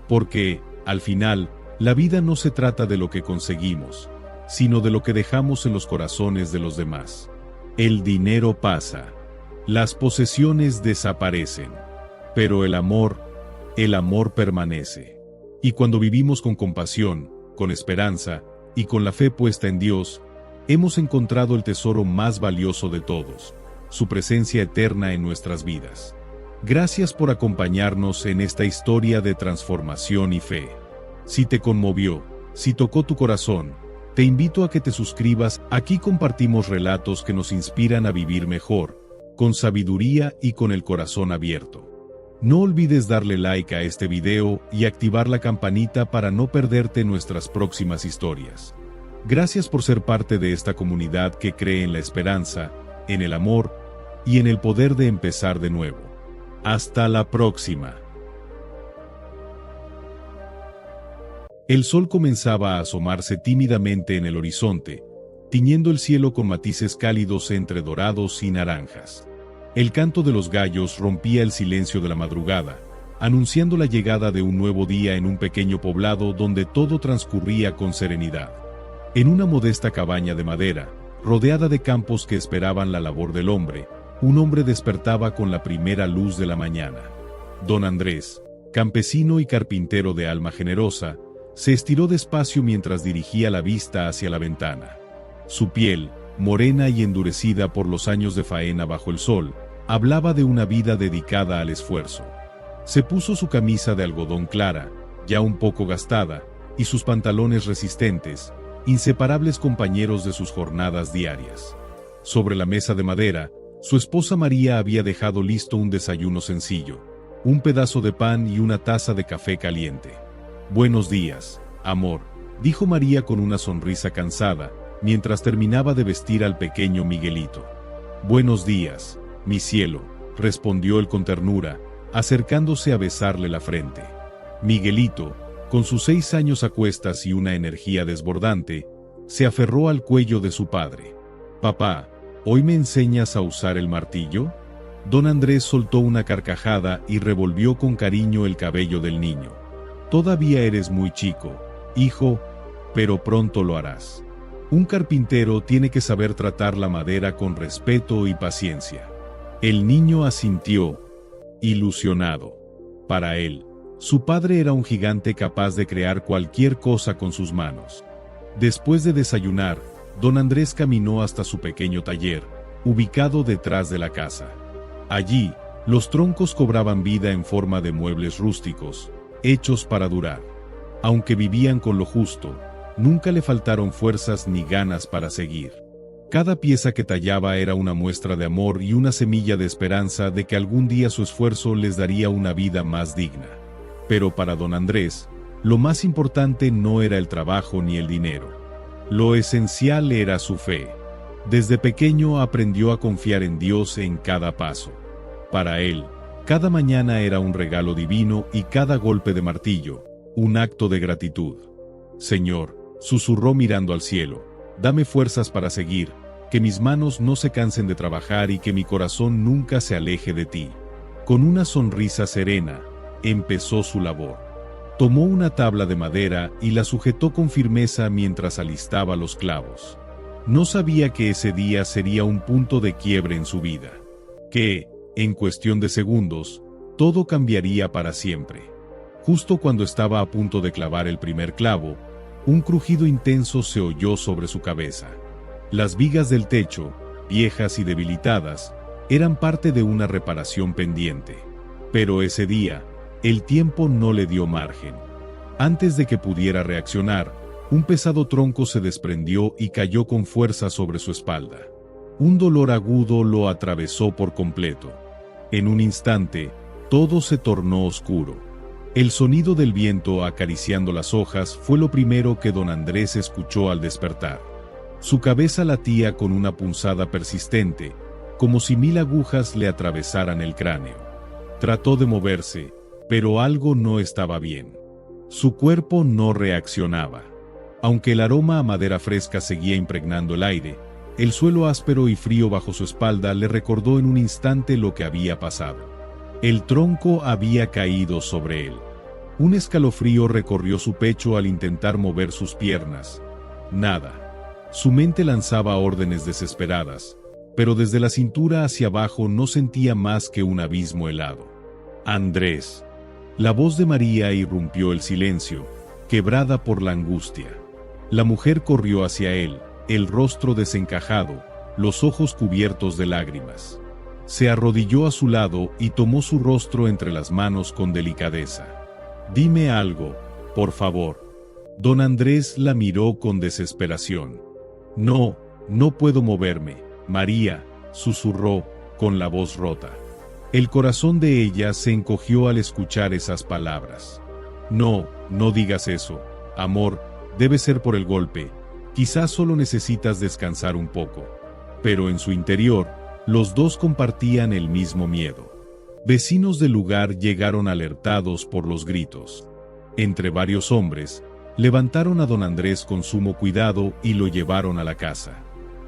Porque, al final, la vida no se trata de lo que conseguimos, sino de lo que dejamos en los corazones de los demás. El dinero pasa, las posesiones desaparecen, pero el amor permanece. Y cuando vivimos con compasión, con esperanza y con la fe puesta en Dios, hemos encontrado el tesoro más valioso de todos, su presencia eterna en nuestras vidas. Gracias por acompañarnos en esta historia de transformación y fe. Si te conmovió, si tocó tu corazón, te invito a que te suscribas. Aquí compartimos relatos que nos inspiran a vivir mejor, con sabiduría y con el corazón abierto. No olvides darle like a este video y activar la campanita para no perderte nuestras próximas historias. Gracias por ser parte de esta comunidad que cree en la esperanza, en el amor y en el poder de empezar de nuevo. Hasta la próxima. El sol comenzaba a asomarse tímidamente en el horizonte, tiñendo el cielo con matices cálidos entre dorados y naranjas. El canto de los gallos rompía el silencio de la madrugada, anunciando la llegada de un nuevo día en un pequeño poblado donde todo transcurría con serenidad. En una modesta cabaña de madera, rodeada de campos que esperaban la labor del hombre, un hombre despertaba con la primera luz de la mañana. Don Andrés, campesino y carpintero de alma generosa, se estiró despacio mientras dirigía la vista hacia la ventana. Su piel, morena y endurecida por los años de faena bajo el sol, hablaba de una vida dedicada al esfuerzo. Se puso su camisa de algodón clara, ya un poco gastada, y sus pantalones resistentes, inseparables compañeros de sus jornadas diarias. Sobre la mesa de madera, su esposa María había dejado listo un desayuno sencillo, un pedazo de pan y una taza de café caliente. «Buenos días, amor», dijo María con una sonrisa cansada, mientras terminaba de vestir al pequeño Miguelito. «Buenos días, mi cielo», respondió él con ternura, acercándose a besarle la frente. Miguelito, con sus 6 años a cuestas y una energía desbordante, se aferró al cuello de su padre. «Papá, ¿hoy me enseñas a usar el martillo?». Don Andrés soltó una carcajada y revolvió con cariño el cabello del niño. «Todavía eres muy chico, hijo, pero pronto lo harás. Un carpintero tiene que saber tratar la madera con respeto y paciencia». El niño asintió, ilusionado. Para él, su padre era un gigante capaz de crear cualquier cosa con sus manos. Después de desayunar, don Andrés caminó hasta su pequeño taller, ubicado detrás de la casa. Allí, los troncos cobraban vida en forma de muebles rústicos, hechos para durar. Aunque vivían con lo justo, nunca le faltaron fuerzas ni ganas para seguir. Cada pieza que tallaba era una muestra de amor y una semilla de esperanza de que algún día su esfuerzo les daría una vida más digna. Pero para don Andrés, lo más importante no era el trabajo ni el dinero. Lo esencial era su fe. Desde pequeño aprendió a confiar en Dios en cada paso. Para él, cada mañana era un regalo divino y cada golpe de martillo, un acto de gratitud. Señor, susurró mirando al cielo, dame fuerzas para seguir, que mis manos no se cansen de trabajar y que mi corazón nunca se aleje de ti. Con una sonrisa serena, empezó su labor. Tomó una tabla de madera y la sujetó con firmeza mientras alistaba los clavos. No sabía que ese día sería un punto de quiebre en su vida. Que, en cuestión de segundos, todo cambiaría para siempre. Justo cuando estaba a punto de clavar el primer clavo, un crujido intenso se oyó sobre su cabeza. Las vigas del techo, viejas y debilitadas, eran parte de una reparación pendiente. Pero ese día, el tiempo no le dio margen. Antes de que pudiera reaccionar, un pesado tronco se desprendió y cayó con fuerza sobre su espalda. Un dolor agudo lo atravesó por completo. En un instante, todo se tornó oscuro. El sonido del viento acariciando las hojas fue lo primero que don Andrés escuchó al despertar. Su cabeza latía con una punzada persistente, como si 1000 agujas le atravesaran el cráneo. Trató de moverse, pero algo no estaba bien. Su cuerpo no reaccionaba. Aunque el aroma a madera fresca seguía impregnando el aire, el suelo áspero y frío bajo su espalda le recordó en un instante lo que había pasado. El tronco había caído sobre él. Un escalofrío recorrió su pecho al intentar mover sus piernas. Nada. Su mente lanzaba órdenes desesperadas, pero desde la cintura hacia abajo no sentía más que un abismo helado. Andrés. La voz de María irrumpió el silencio, quebrada por la angustia. La mujer corrió hacia él, el rostro desencajado, los ojos cubiertos de lágrimas. Se arrodilló a su lado y tomó su rostro entre las manos con delicadeza. «Dime algo, por favor». Don Andrés la miró con desesperación. «No, no puedo moverme, María», susurró, con la voz rota. El corazón de ella se encogió al escuchar esas palabras. «No, no digas eso, amor, debe ser por el golpe, quizás solo necesitas descansar un poco». Pero en su interior, los dos compartían el mismo miedo. Vecinos del lugar llegaron alertados por los gritos. Entre varios hombres, levantaron a don Andrés con sumo cuidado y lo llevaron a la casa.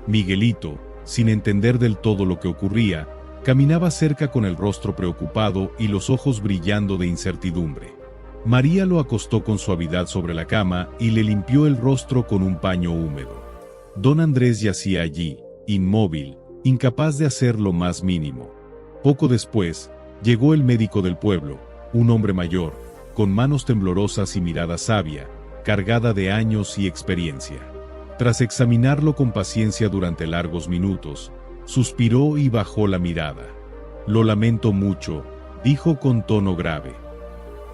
Miguelito, sin entender del todo lo que ocurría, caminaba cerca con el rostro preocupado y los ojos brillando de incertidumbre. María lo acostó con suavidad sobre la cama y le limpió el rostro con un paño húmedo. Don Andrés yacía allí, inmóvil, incapaz de hacer lo más mínimo. Poco después, llegó el médico del pueblo, un hombre mayor, con manos temblorosas y mirada sabia, cargada de años y experiencia. Tras examinarlo con paciencia durante largos minutos, suspiró y bajó la mirada. «Lo lamento mucho», dijo con tono grave.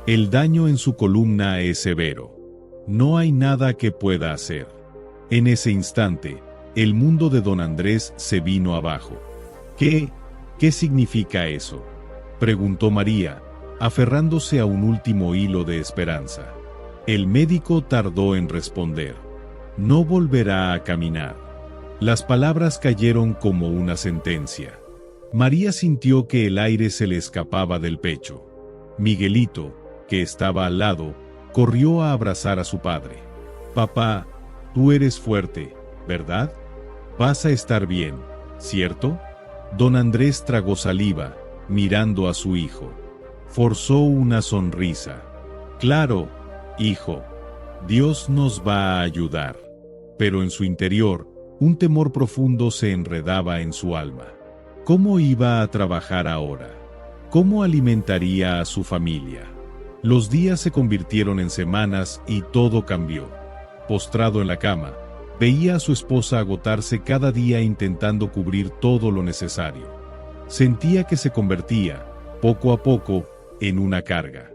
«El daño en su columna es severo. No hay nada que pueda hacer». En ese instante, el mundo de don Andrés se vino abajo. ¿Qué significa eso?», preguntó María, aferrándose a un último hilo de esperanza. El médico tardó en responder. «No volverá a caminar». Las palabras cayeron como una sentencia. María sintió que el aire se le escapaba del pecho. Miguelito, que estaba al lado, corrió a abrazar a su padre. «Papá, tú eres fuerte, ¿verdad? Vas a estar bien, ¿cierto?». Don Andrés tragó saliva, mirando a su hijo. Forzó una sonrisa. «Claro, hijo, Dios nos va a ayudar». Pero en su interior, un temor profundo se enredaba en su alma. ¿Cómo iba a trabajar ahora? ¿Cómo alimentaría a su familia? Los días se convirtieron en semanas y todo cambió. Postrado en la cama, veía a su esposa agotarse cada día intentando cubrir todo lo necesario. Sentía que se convertía, poco a poco, en una carga.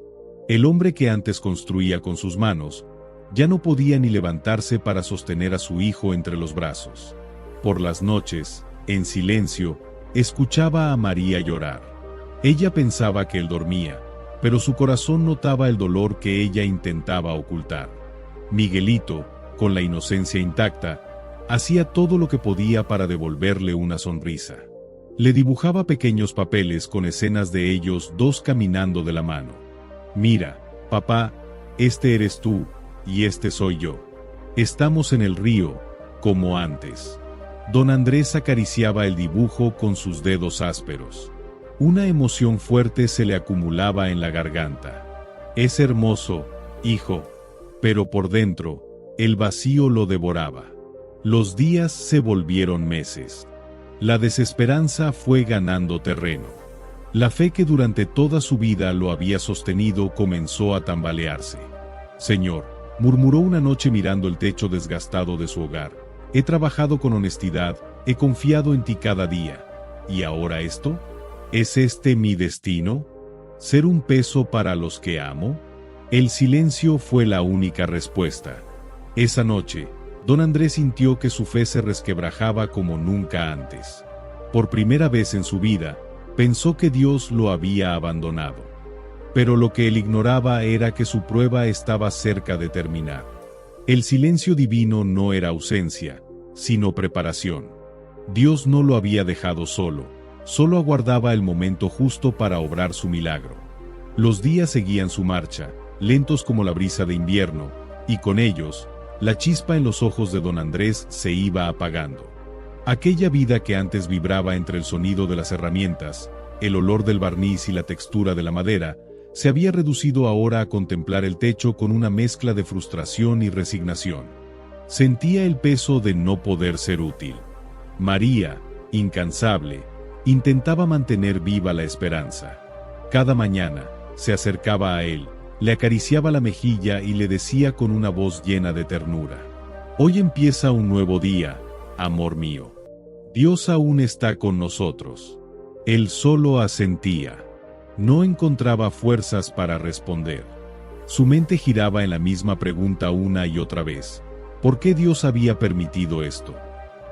El hombre que antes construía con sus manos, ya no podía ni levantarse para sostener a su hijo entre los brazos. Por las noches, en silencio, escuchaba a María llorar. Ella pensaba que él dormía, pero su corazón notaba el dolor que ella intentaba ocultar. Miguelito, con la inocencia intacta, hacía todo lo que podía para devolverle una sonrisa. Le dibujaba pequeños papeles con escenas de ellos dos caminando de la mano. «Mira, papá, este eres tú, y este soy yo. Estamos en el río, como antes. Don Andrés acariciaba el dibujo con sus dedos ásperos. Una emoción fuerte se le acumulaba en la garganta. Es hermoso, hijo, pero por dentro, el vacío lo devoraba. Los días se volvieron meses. La desesperanza fue ganando terreno. La fe que durante toda su vida lo había sostenido comenzó a tambalearse. Señor, murmuró una noche mirando el techo desgastado de su hogar, he trabajado con honestidad, he confiado en ti cada día. ¿Y ahora esto? ¿Es este mi destino? ¿Ser un peso para los que amo? El silencio fue la única respuesta. Esa noche, don Andrés sintió que su fe se resquebrajaba como nunca antes. Por primera vez en su vida, pensó que Dios lo había abandonado. Pero lo que él ignoraba era que su prueba estaba cerca de terminar. El silencio divino no era ausencia, sino preparación. Dios no lo había dejado solo, solo aguardaba el momento justo para obrar su milagro. Los días seguían su marcha, lentos como la brisa de invierno, y con ellos, la chispa en los ojos de don Andrés se iba apagando. Aquella vida que antes vibraba entre el sonido de las herramientas, el olor del barniz y la textura de la madera, se había reducido ahora a contemplar el techo con una mezcla de frustración y resignación. Sentía el peso de no poder ser útil. María, incansable, intentaba mantener viva la esperanza. Cada mañana, se acercaba a él, le acariciaba la mejilla y le decía con una voz llena de ternura: «Hoy empieza un nuevo día, amor mío. Dios aún está con nosotros». Él solo asentía. No encontraba fuerzas para responder. Su mente giraba en la misma pregunta una y otra vez. ¿Por qué Dios había permitido esto?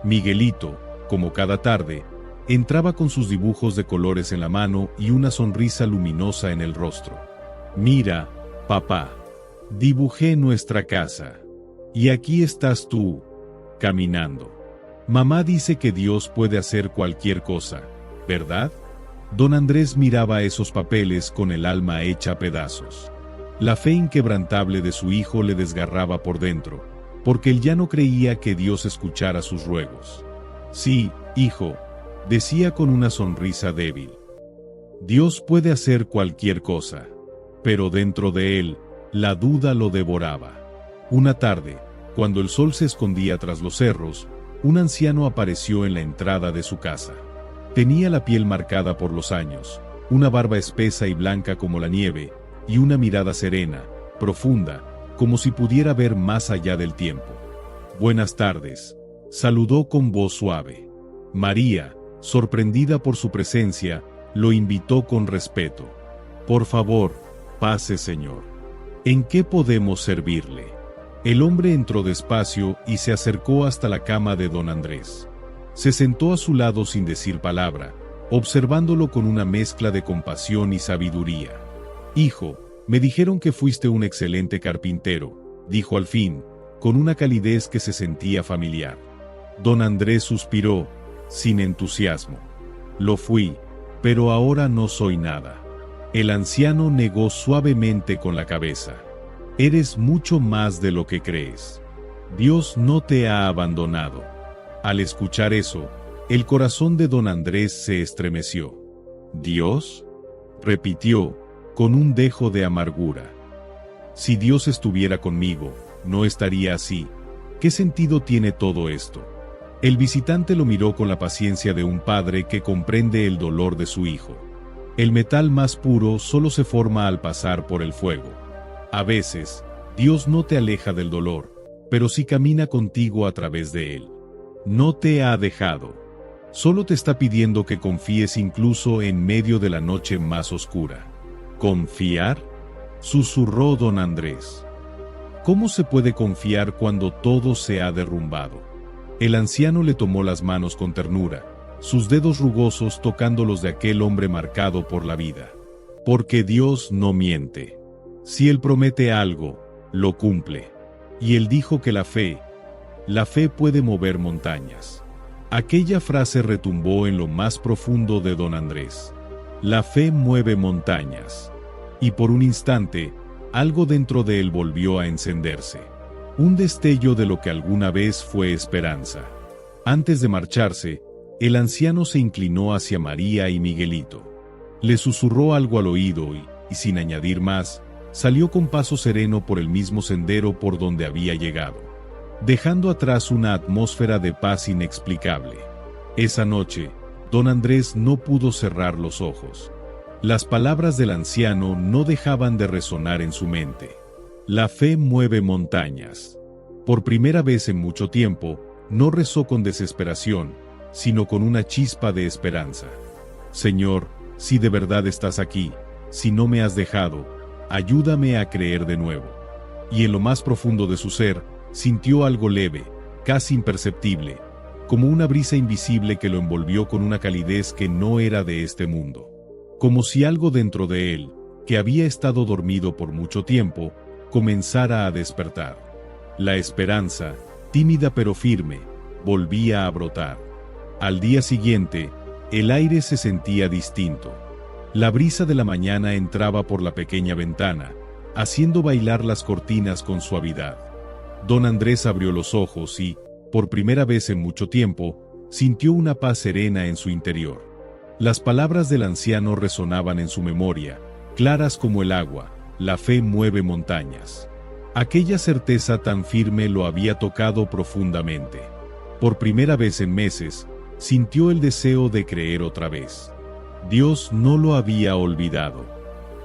Miguelito, como cada tarde, entraba con sus dibujos de colores en la mano y una sonrisa luminosa en el rostro. «Mira, papá, dibujé nuestra casa. Y aquí estás tú, caminando. Mamá dice que Dios puede hacer cualquier cosa, ¿verdad?». Don Andrés miraba esos papeles con el alma hecha pedazos. La fe inquebrantable de su hijo le desgarraba por dentro, porque él ya no creía que Dios escuchara sus ruegos. «Sí, hijo», decía con una sonrisa débil. «Dios puede hacer cualquier cosa». Pero dentro de él, la duda lo devoraba. Una tarde, cuando el sol se escondía tras los cerros, un anciano apareció en la entrada de su casa. Tenía la piel marcada por los años, una barba espesa y blanca como la nieve, y una mirada serena, profunda, como si pudiera ver más allá del tiempo. «Buenas tardes», saludó con voz suave. María, sorprendida por su presencia, lo invitó con respeto. «Por favor, pase, señor. ¿En qué podemos servirle?». El hombre entró despacio y se acercó hasta la cama de don Andrés. Se sentó a su lado sin decir palabra, observándolo con una mezcla de compasión y sabiduría. «Hijo, me dijeron que fuiste un excelente carpintero», dijo al fin, con una calidez que se sentía familiar. Don Andrés suspiró, sin entusiasmo. «Lo fui, pero ahora no soy nada». El anciano negó suavemente con la cabeza. «Eres mucho más de lo que crees. Dios no te ha abandonado». Al escuchar eso, el corazón de don Andrés se estremeció. «¿Dios?», repitió, con un dejo de amargura. «Si Dios estuviera conmigo, no estaría así. ¿Qué sentido tiene todo esto?». El visitante lo miró con la paciencia de un padre que comprende el dolor de su hijo. «El metal más puro solo se forma al pasar por el fuego. A veces, Dios no te aleja del dolor, pero sí camina contigo a través de él. No te ha dejado. Solo te está pidiendo que confíes incluso en medio de la noche más oscura». «¿Confiar?», susurró don Andrés. «¿Cómo se puede confiar cuando todo se ha derrumbado?». El anciano le tomó las manos con ternura, sus dedos rugosos tocando los de aquel hombre marcado por la vida. «Porque Dios no miente. Si Él promete algo, lo cumple». Y él dijo que la fe puede mover montañas. Aquella frase retumbó en lo más profundo de don Andrés. La fe mueve montañas. Y por un instante, algo dentro de él volvió a encenderse. Un destello de lo que alguna vez fue esperanza. Antes de marcharse, el anciano se inclinó hacia María y Miguelito. Le susurró algo al oído y sin añadir más, salió con paso sereno por el mismo sendero por donde había llegado, dejando atrás una atmósfera de paz inexplicable. Esa noche, don Andrés no pudo cerrar los ojos. Las palabras del anciano no dejaban de resonar en su mente. La fe mueve montañas. Por primera vez en mucho tiempo, no rezó con desesperación, sino con una chispa de esperanza. Señor, si de verdad estás aquí, si no me has dejado, ayúdame a creer de nuevo. Y en lo más profundo de su ser, sintió algo leve, casi imperceptible, como una brisa invisible que lo envolvió con una calidez que no era de este mundo. Como si algo dentro de él, que había estado dormido por mucho tiempo, comenzara a despertar. La esperanza, tímida pero firme, volvía a brotar. Al día siguiente, el aire se sentía distinto. La brisa de la mañana entraba por la pequeña ventana, haciendo bailar las cortinas con suavidad. Don Andrés abrió los ojos y, por primera vez en mucho tiempo, sintió una paz serena en su interior. Las palabras del anciano resonaban en su memoria, claras como el agua: la fe mueve montañas. Aquella certeza tan firme lo había tocado profundamente. Por primera vez en meses, sintió el deseo de creer otra vez. Dios no lo había olvidado.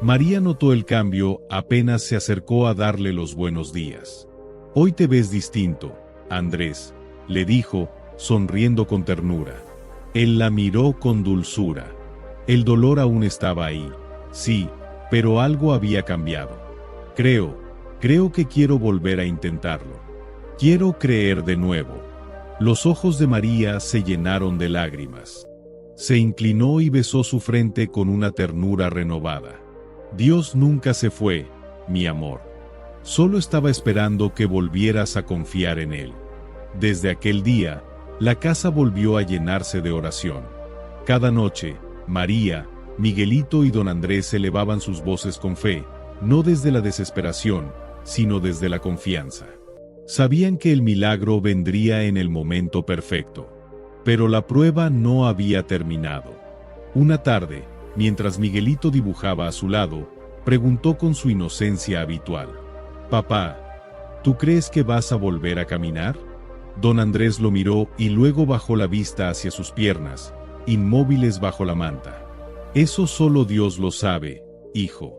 María notó el cambio apenas se acercó a darle los buenos días. «Hoy te ves distinto, Andrés», le dijo, sonriendo con ternura. Él la miró con dulzura. El dolor aún estaba ahí, sí, pero algo había cambiado. Creo que quiero volver a intentarlo. Quiero creer de nuevo». Los ojos de María se llenaron de lágrimas. Se inclinó y besó su frente con una ternura renovada. «Dios nunca se fue, mi amor. Solo estaba esperando que volvieras a confiar en Él». Desde aquel día, la casa volvió a llenarse de oración. Cada noche, María, Miguelito y don Andrés elevaban sus voces con fe, no desde la desesperación, sino desde la confianza. Sabían que el milagro vendría en el momento perfecto. Pero la prueba no había terminado. Una tarde, mientras Miguelito dibujaba a su lado, preguntó con su inocencia habitual: «Papá, ¿tú crees que vas a volver a caminar?». Don Andrés lo miró y luego bajó la vista hacia sus piernas, inmóviles bajo la manta. «Eso solo Dios lo sabe, hijo.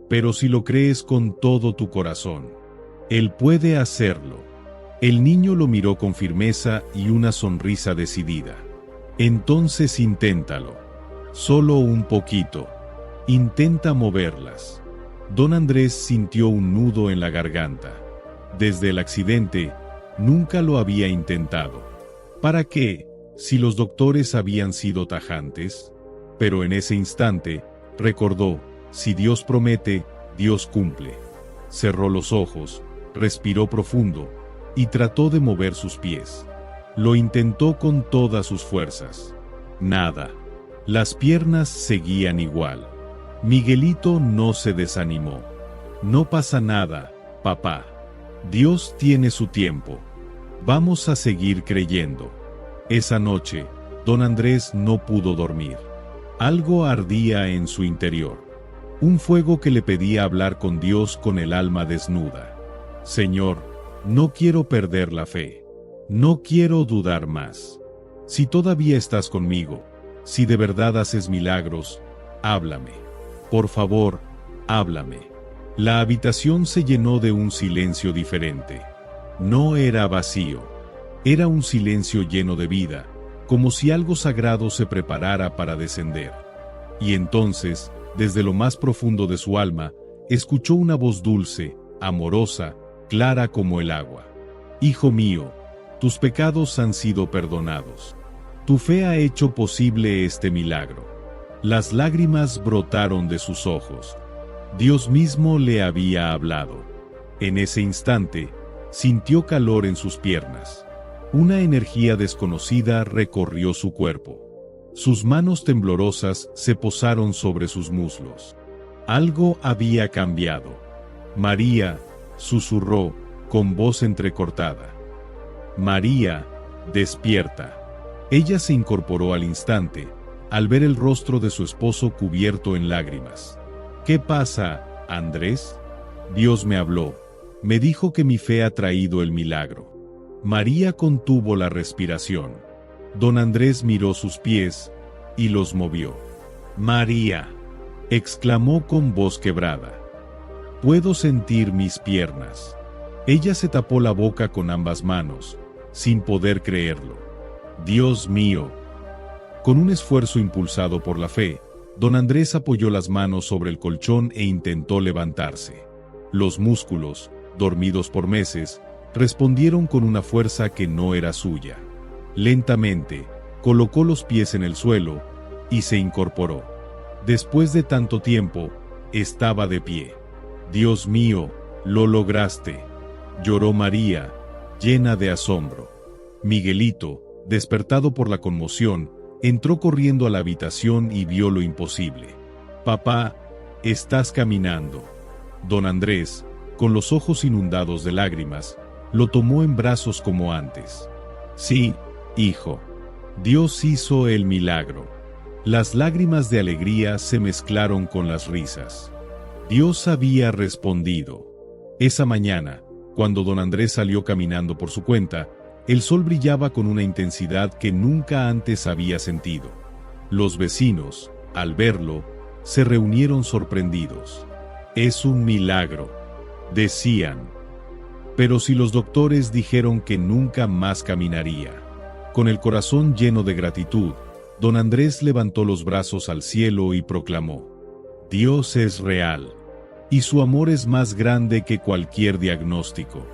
Pero si lo crees con todo tu corazón, Él puede hacerlo». El niño lo miró con firmeza y una sonrisa decidida. «Entonces inténtalo. Solo un poquito. Intenta moverlas». Don Andrés sintió un nudo en la garganta. Desde el accidente, nunca lo había intentado. ¿Para qué, si los doctores habían sido tajantes? Pero en ese instante, recordó: si Dios promete, Dios cumple. Cerró los ojos, respiró profundo y trató de mover sus pies. Lo intentó con todas sus fuerzas. Nada. Las piernas seguían igual. Miguelito no se desanimó. «No pasa nada, papá. Dios tiene su tiempo. Vamos a seguir creyendo». Esa noche, don Andrés no pudo dormir. Algo ardía en su interior. Un fuego que le pedía hablar con Dios con el alma desnuda. «Señor, no quiero perder la fe. No quiero dudar más. Si todavía estás conmigo, si de verdad haces milagros, háblame. Por favor, háblame». La habitación se llenó de un silencio diferente. No era vacío. Era un silencio lleno de vida, como si algo sagrado se preparara para descender. Y entonces, desde lo más profundo de su alma, escuchó una voz dulce, amorosa, clara como el agua. «Hijo mío, tus pecados han sido perdonados. Tu fe ha hecho posible este milagro». Las lágrimas brotaron de sus ojos. Dios mismo le había hablado. En ese instante, sintió calor en sus piernas. Una energía desconocida recorrió su cuerpo. Sus manos temblorosas se posaron sobre sus muslos. Algo había cambiado. María, susurró, con voz entrecortada. María, despierta. Ella se incorporó al instante, al ver el rostro de su esposo cubierto en lágrimas. ¿Qué pasa, Andrés? Dios me habló. Me dijo que mi fe ha traído el milagro. María contuvo la respiración. Don Andrés miró sus pies y los movió. María, exclamó con voz quebrada. Puedo sentir mis piernas. Ella se tapó la boca con ambas manos, sin poder creerlo. Dios mío. Con un esfuerzo impulsado por la fe, don Andrés apoyó las manos sobre el colchón e intentó levantarse. Los músculos, dormidos por meses, respondieron con una fuerza que no era suya. Lentamente, colocó los pies en el suelo y se incorporó. Después de tanto tiempo, estaba de pie. Dios mío, lo lograste, lloró María, llena de asombro. Miguelito, despertado por la conmoción, entró corriendo a la habitación y vio lo imposible. Papá, estás caminando. Don Andrés, con los ojos inundados de lágrimas, lo tomó en brazos como antes. Sí, hijo. Dios hizo el milagro. Las lágrimas de alegría se mezclaron con las risas. Dios había respondido. Esa mañana, cuando don Andrés salió caminando por su cuenta, el sol brillaba con una intensidad que nunca antes había sentido. Los vecinos, al verlo, se reunieron sorprendidos. Es un milagro, decían. Pero si los doctores dijeron que nunca más caminaría. Con el corazón lleno de gratitud, don Andrés levantó los brazos al cielo y proclamó: Dios es real, y su amor es más grande que cualquier diagnóstico.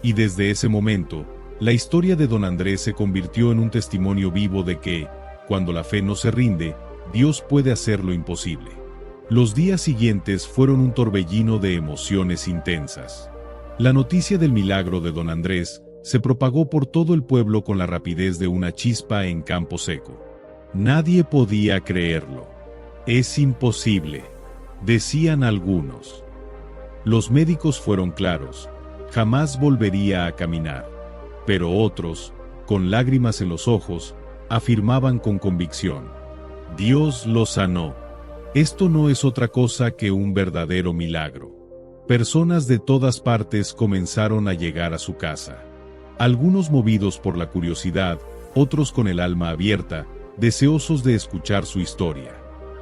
Y desde ese momento, la historia de don Andrés se convirtió en un testimonio vivo de que, cuando la fe no se rinde, Dios puede hacer lo imposible. Los días siguientes fueron un torbellino de emociones intensas. La noticia del milagro de don Andrés se propagó por todo el pueblo con la rapidez de una chispa en campo seco. Nadie podía creerlo. Es imposible, decían algunos. Los médicos fueron claros: jamás volvería a caminar. Pero otros, con lágrimas en los ojos, afirmaban con convicción: Dios lo sanó. Esto no es otra cosa que un verdadero milagro. Personas de todas partes comenzaron a llegar a su casa. Algunos movidos por la curiosidad, otros con el alma abierta, deseosos de escuchar su historia.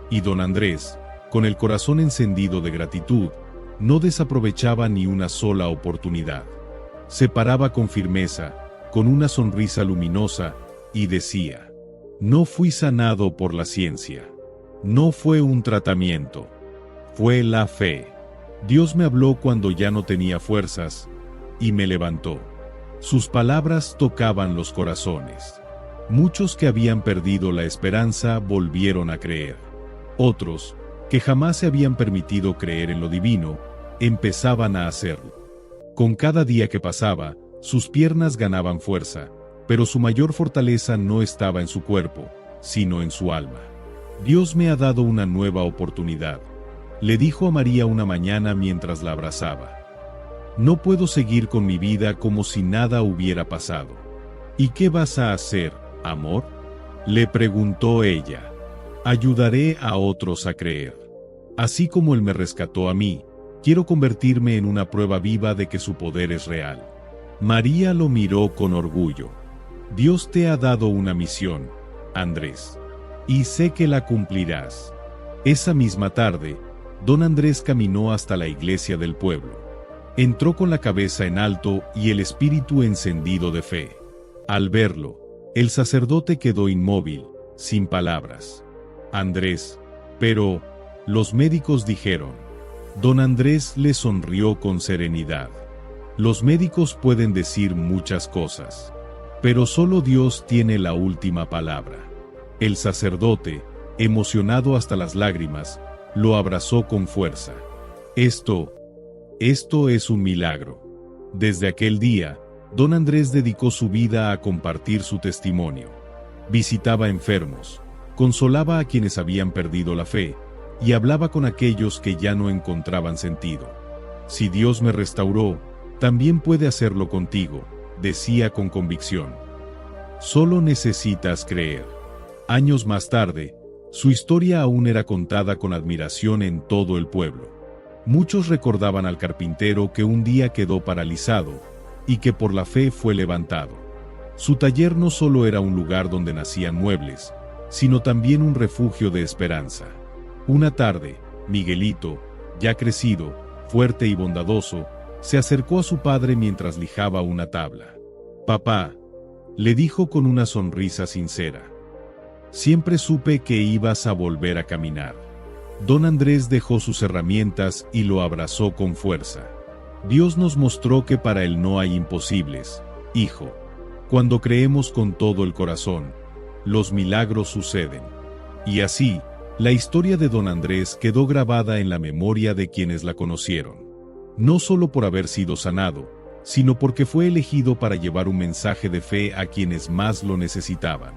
Y don Andrés, con el corazón encendido de gratitud, no desaprovechaba ni una sola oportunidad. Se paraba con firmeza, con una sonrisa luminosa, y decía: no fui sanado por la ciencia. No fue un tratamiento. Fue la fe. Dios me habló cuando ya no tenía fuerzas, y me levantó. Sus palabras tocaban los corazones. Muchos que habían perdido la esperanza volvieron a creer. Otros, que jamás se habían permitido creer en lo divino, empezaban a hacerlo. Con cada día que pasaba, sus piernas ganaban fuerza, pero su mayor fortaleza no estaba en su cuerpo, sino en su alma. Dios me ha dado una nueva oportunidad, le dijo a María una mañana mientras la abrazaba. No puedo seguir con mi vida como si nada hubiera pasado. ¿Y qué vas a hacer, amor?, le preguntó ella. Ayudaré a otros a creer. Así como Él me rescató a mí, quiero convertirme en una prueba viva de que su poder es real. María lo miró con orgullo. Dios te ha dado una misión, Andrés, y sé que la cumplirás. Esa misma tarde, don Andrés caminó hasta la iglesia del pueblo. Entró con la cabeza en alto y el espíritu encendido de fe. Al verlo, el sacerdote quedó inmóvil, sin palabras. Andrés, pero, los médicos dijeron. Don Andrés le sonrió con serenidad. Los médicos pueden decir muchas cosas, pero solo Dios tiene la última palabra. El sacerdote, emocionado hasta las lágrimas, lo abrazó con fuerza. Esto es un milagro. Desde aquel día, don Andrés dedicó su vida a compartir su testimonio. Visitaba enfermos, consolaba a quienes habían perdido la fe, y hablaba con aquellos que ya no encontraban sentido. Si Dios me restauró, también puede hacerlo contigo, decía con convicción. Solo necesitas creer. Años más tarde, su historia aún era contada con admiración en todo el pueblo. Muchos recordaban al carpintero que un día quedó paralizado y que por la fe fue levantado. Su taller no solo era un lugar donde nacían muebles, sino también un refugio de esperanza. Una tarde, Miguelito, ya crecido, fuerte y bondadoso, se acercó a su padre mientras lijaba una tabla. «Papá», le dijo con una sonrisa sincera, «siempre supe que ibas a volver a caminar». Don Andrés dejó sus herramientas y lo abrazó con fuerza. «Dios nos mostró que para Él no hay imposibles, hijo. Cuando creemos con todo el corazón, los milagros suceden». Y así, la historia de Don Andrés quedó grabada en la memoria de quienes la conocieron. No solo por haber sido sanado, sino porque fue elegido para llevar un mensaje de fe a quienes más lo necesitaban.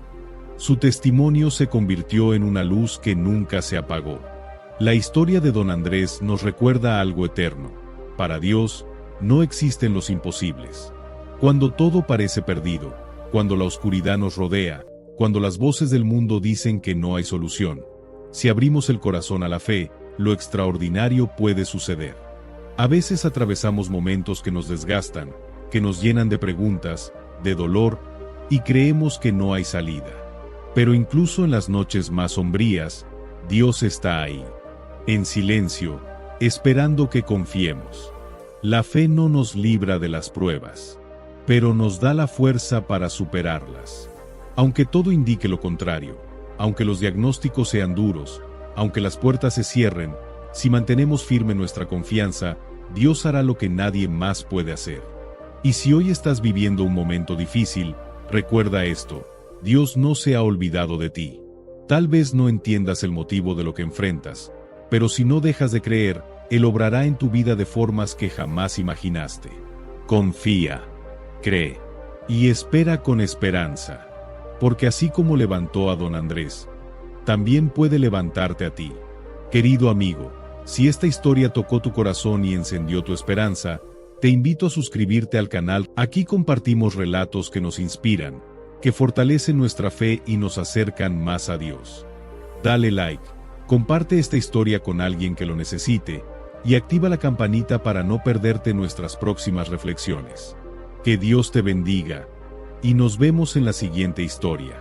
Su testimonio se convirtió en una luz que nunca se apagó. La historia de Don Andrés nos recuerda algo eterno. Para Dios, no existen los imposibles. Cuando todo parece perdido, cuando la oscuridad nos rodea, cuando las voces del mundo dicen que no hay solución, si abrimos el corazón a la fe, lo extraordinario puede suceder. A veces atravesamos momentos que nos desgastan, que nos llenan de preguntas, de dolor, y creemos que no hay salida. Pero incluso en las noches más sombrías, Dios está ahí, en silencio, esperando que confiemos. La fe no nos libra de las pruebas, pero nos da la fuerza para superarlas. Aunque todo indique lo contrario, aunque los diagnósticos sean duros, aunque las puertas se cierren, si mantenemos firme nuestra confianza, Dios hará lo que nadie más puede hacer. Y si hoy estás viviendo un momento difícil, recuerda esto: Dios no se ha olvidado de ti. Tal vez no entiendas el motivo de lo que enfrentas, pero si no dejas de creer, Él obrará en tu vida de formas que jamás imaginaste. Confía, cree y espera con esperanza, porque así como levantó a Don Andrés, también puede levantarte a ti. Querido amigo, si esta historia tocó tu corazón y encendió tu esperanza, te invito a suscribirte al canal. Aquí compartimos relatos que nos inspiran, que fortalecen nuestra fe y nos acercan más a Dios. Dale like, comparte esta historia con alguien que lo necesite, y activa la campanita para no perderte nuestras próximas reflexiones. Que Dios te bendiga, y nos vemos en la siguiente historia.